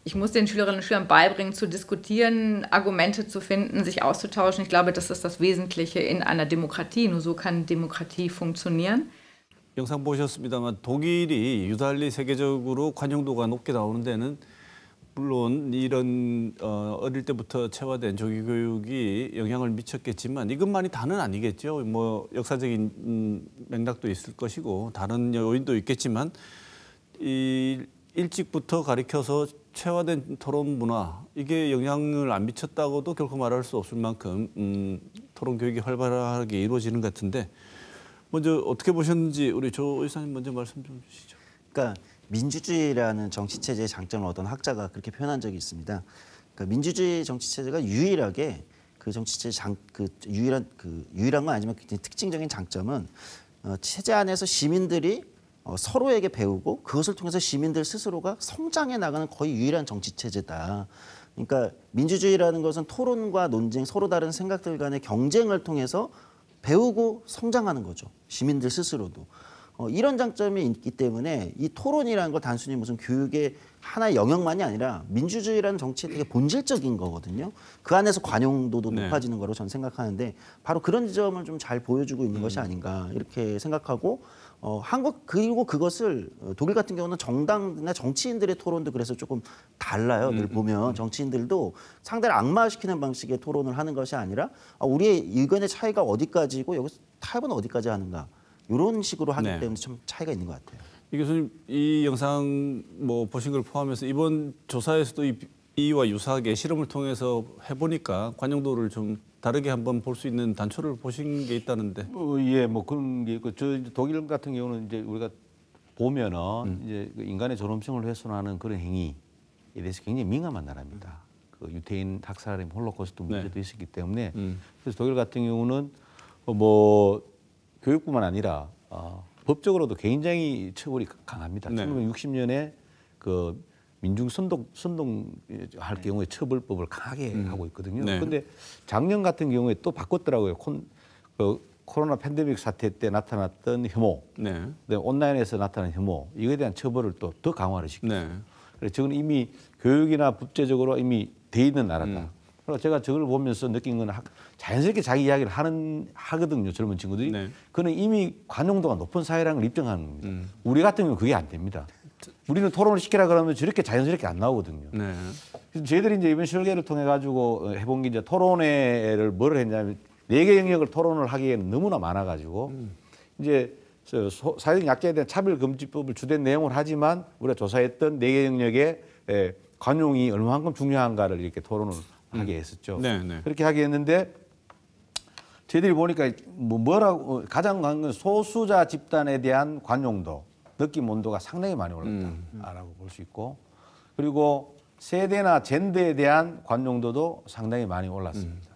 ich muss den Schülerinnen und Schülern beibringen, zu diskutieren, Argumente zu finden, sich auszutauschen. Ich glaube, das ist das Wesentliche in einer Demokratie. Nur so kann Demokratie funktionieren. 영상 보셨습니다만 독일이 유달리 세계적으로 관용도가 높게 나오는 데는 물론 이런 어릴 때부터 체화된 조기 교육이 영향을 미쳤겠지만 이것만이 다는 아니겠죠. 뭐 역사적인 맥락도 있을 것이고 다른 요인도 있겠지만 일찍부터 가르쳐서 체화된 토론 문화 이게 영향을 안 미쳤다고도 결코 말할 수 없을 만큼 토론 교육이 활발하게 이루어지는 것 같은데 먼저 어떻게 보셨는지 우리 조 의사님 먼저 말씀 좀 주시죠. 그러니까 민주주의라는 정치 체제의 장점을 어떤 학자가 그렇게 표현한 적이 있습니다. 그러니까 민주주의 정치 체제가 유일하게 그 정치 체제 유일한 건 아니지만 굉장히 특징적인 장점은 체제 안에서 시민들이 서로에게 배우고 그것을 통해서 시민들 스스로가 성장해 나가는 거의 유일한 정치 체제다. 그러니까 민주주의라는 것은 토론과 논쟁, 서로 다른 생각들 간의 경쟁을 통해서 배우고 성장하는 거죠. 시민들 스스로도. 이런 장점이 있기 때문에 이 토론이라는 걸 단순히 무슨 교육의 하나의 영역만이 아니라 민주주의라는 정치의 되게 본질적인 거거든요. 그 안에서 관용도도 높아지는 거로 저는 생각하는데 바로 그런 점을 좀 잘 보여주고 있는 것이 아닌가 이렇게 생각하고 한국 그리고 그것을 독일 같은 경우는 정당이나 정치인들의 토론도 그래서 조금 달라요. 늘 보면 정치인들도 상대를 악마시키는 방식의 토론을 하는 것이 아니라 우리의 의견의 차이가 어디까지고 여기서 타협은 어디까지 하는가. 이런 식으로 하기 때문에 좀 차이가 있는 것 같아요. 이 교수님 이 영상 뭐 보신 걸 포함해서 이번 조사에서도 이와 유사하게 실험을 통해서 해보니까 관용도를 좀 다르게 한번 볼 수 있는 단초를 보신 게 있다는데. 예, 뭐 그런 게 있고 저 독일 같은 경우는 이제 우리가 보면은 이제 인간의 존엄성을 훼손하는 그런 행위에 대해서 굉장히 민감한 나라입니다. 그 유태인 학살의 홀로코스트 문제도 있었기 때문에 그래서 독일 같은 경우는 뭐 교육뿐만 아니라 법적으로도 굉장히 처벌이 강합니다. 1960년에 그 민중 선동할 경우에 처벌법을 강하게 하고 있거든요. 그런데 작년 같은 경우에 또 바꿨더라고요. 코로나 팬데믹 사태 때 나타났던 혐오, 온라인에서 나타난 혐오 이거에 대한 처벌을 또 더 강화를 시켰어요. 그래서 저는 이미 교육이나 법제적으로 이미 돼 있는 나라다. 그래서 제가 저걸 보면서 느낀 건 자연스럽게 자기 이야기를 하거든요. 젊은 친구들이. 그는 이미 관용도가 높은 사회라는 걸 입증하는 겁니다. 우리 같은 경우는 그게 안 됩니다. 우리는 토론을 시키라 그러면 저렇게 자연스럽게 안 나오거든요. 그래서 저희들이 이제 이번 설계를 통해 가지고 해본 게 이제 토론회를 뭘 했냐면 4개 영역을 토론을 하기에는 너무나 많아가지고 이제 사회적 약자에 대한 차별금지법을 주된 내용을 하지만 우리가 조사했던 4개 영역에 관용이 얼마만큼 중요한가를 이렇게 토론을 하게 했었죠. 네, 네. 그렇게 하게 했는데 저희들이 보니까 뭐라고 가장 건 소수자 집단에 대한 관용도, 느낌 온도가 상당히 많이 올랐다라고 볼 수 있고, 그리고 세대나 젠더에 대한 관용도도 상당히 많이 올랐습니다.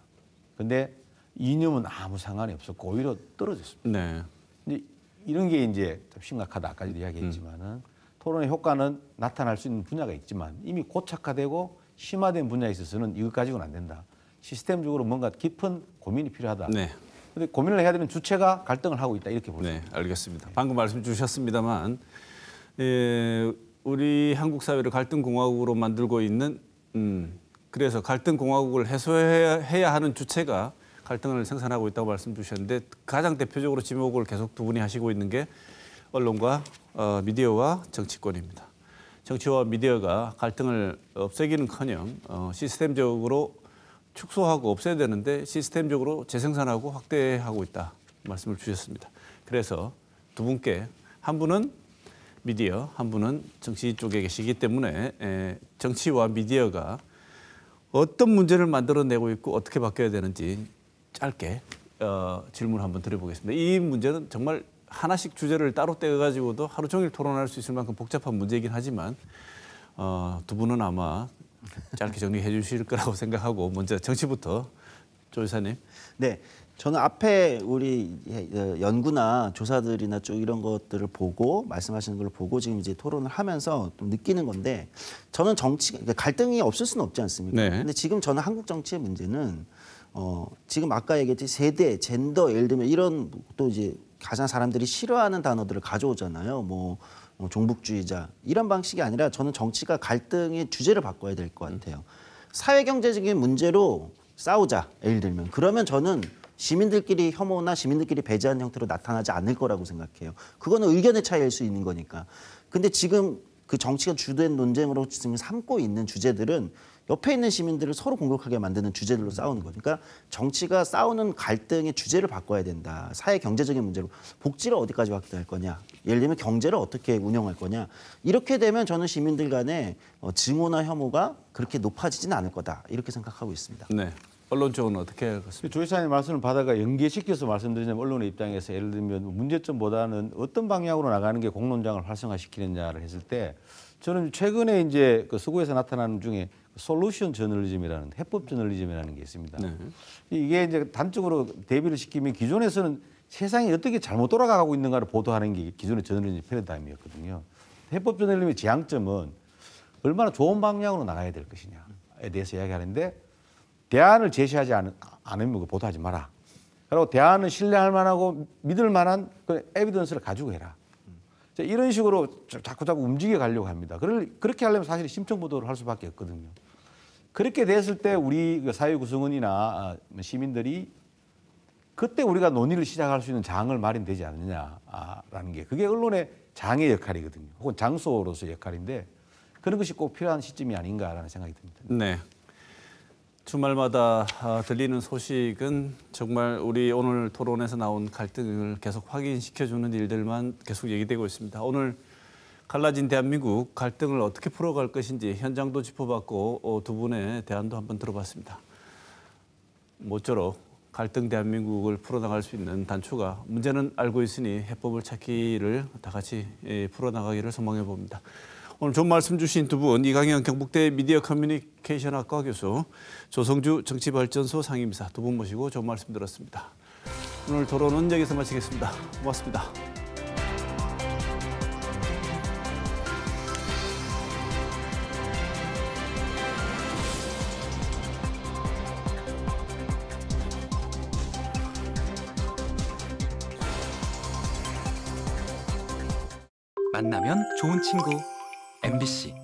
근데 이념은 아무 상관이 없었고 오히려 떨어졌습니다. 네. 이제 이런 게 이제 좀 심각하다. 아까도 이야기했지만은 토론의 효과는 나타날 수 있는 분야가 있지만 이미 고착화되고 심화된 분야에 있어서는 이것 가지고는 안 된다. 시스템적으로 뭔가 깊은 고민이 필요하다. 네. 근데 고민을 해야 되는 주체가 갈등을 하고 있다. 이렇게 볼 수 있습니다. 네, 알겠습니다. 방금 말씀 주셨습니다만 우리 한국 사회를 갈등공화국으로 만들고 있는 그래서 갈등공화국을 해소해야 하는 주체가 갈등을 생산하고 있다고 말씀 주셨는데 가장 대표적으로 지목을 계속 두 분이 하시고 있는 게 언론과 미디어와 정치권입니다. 정치와 미디어가 갈등을 없애기는커녕 시스템적으로 축소하고 없애야 되는데 시스템적으로 재생산하고 확대하고 있다 말씀을 주셨습니다. 그래서 두 분께 한 분은 미디어, 한 분은 정치 쪽에 계시기 때문에 정치와 미디어가 어떤 문제를 만들어내고 있고 어떻게 바뀌어야 되는지 짧게 질문 한번 드려보겠습니다. 이 문제는 정말 하나씩 주제를 따로 떼가지고도 하루 종일 토론할 수 있을 만큼 복잡한 문제이긴 하지만 두 분은 아마 짧게 정리해 주실 거라고 생각하고 먼저 정치부터 조 이사님. 네, 저는 앞에 우리 연구나 조사들이나 쭉 이런 것들을 보고 말씀하시는 걸 보고 지금 이제 토론을 하면서 좀 느끼는 건데 저는 그러니까 갈등이 없을 수는 없지 않습니까? 네. 근데 지금 저는 한국 정치의 문제는 지금 아까 얘기했듯이 세대, 젠더 예를 들면 이런 또 이제 가장 사람들이 싫어하는 단어들을 가져오잖아요. 뭐 종북주의자 이런 방식이 아니라 저는 정치가 갈등의 주제를 바꿔야 될 것 같아요. 사회 경제적인 문제로 싸우자 예를 들면 그러면 저는 시민들끼리 혐오나 시민들끼리 배제하는 형태로 나타나지 않을 거라고 생각해요. 그거는 의견의 차이일 수 있는 거니까. 근데 지금 그 정치가 주된 논쟁으로 지금 삼고 있는 주제들은 옆에 있는 시민들을 서로 공격하게 만드는 주제들로 싸우는 거니까 그러니까 정치가 싸우는 갈등의 주제를 바꿔야 된다. 사회 경제적인 문제로 복지를 어디까지 확대할 거냐. 예를 들면 경제를 어떻게 운영할 거냐. 이렇게 되면 저는 시민들 간에 증오나 혐오가 그렇게 높아지지는 않을 거다. 이렇게 생각하고 있습니다. 네. 언론 쪽은 어떻게 하겠습니까? 조 이사님 말씀을 받아가 연계시켜서 말씀드리자면 언론의 입장에서 예를 들면 문제점보다는 어떤 방향으로 나가는 게 공론장을 활성화시키느냐를 했을 때 저는 최근에 이제 그 서구에서 나타나는 중에 솔루션 저널리즘이라는 해법 저널리즘이라는 게 있습니다. 네. 이게 이제 단적으로 대비를 시키면 기존에서는 세상이 어떻게 잘못 돌아가고 있는가를 보도하는 게 기존의 저널리즘 패러다임이었거든요. 해법 저널리즘의 지향점은 얼마나 좋은 방향으로 나가야 될 것이냐에 대해서 이야기하는데 대안을 제시하지 않으면 보도하지 마라. 그리고 대안을 신뢰할 만하고 믿을 만한 그 에비던스를 가지고 해라. 이런 식으로 자꾸 움직여 가려고 합니다. 그렇게 하려면 사실 심층 보도를 할 수밖에 없거든요. 그렇게 됐을 때 우리 사회 구성원이나 시민들이 그때 우리가 논의를 시작할 수 있는 장을 마련되지 않느냐라는 게 그게 언론의 장의 역할이거든요. 혹은 장소로서의 역할인데 그런 것이 꼭 필요한 시점이 아닌가라는 생각이 듭니다. 네. 주말마다 들리는 소식은 정말 우리 오늘 토론에서 나온 갈등을 계속 확인시켜주는 일들만 계속 얘기되고 있습니다. 오늘 갈라진 대한민국 갈등을 어떻게 풀어갈 것인지 현장도 짚어봤고 두 분의 대안도 한번 들어봤습니다. 모쪼록 갈등 대한민국을 풀어나갈 수 있는 단초가 문제는 알고 있으니 해법을 찾기를 다 같이 풀어나가기를 소망해 봅니다. 오늘 좋은 말씀 주신 두 분, 이강현 경북대 미디어 커뮤니케이션학과 교수, 조성주 정치발전소 상임이사 두 분 모시고 좋은 말씀 들었습니다. 오늘 토론은 여기서 마치겠습니다. 고맙습니다. 만나면 좋은 친구 MBC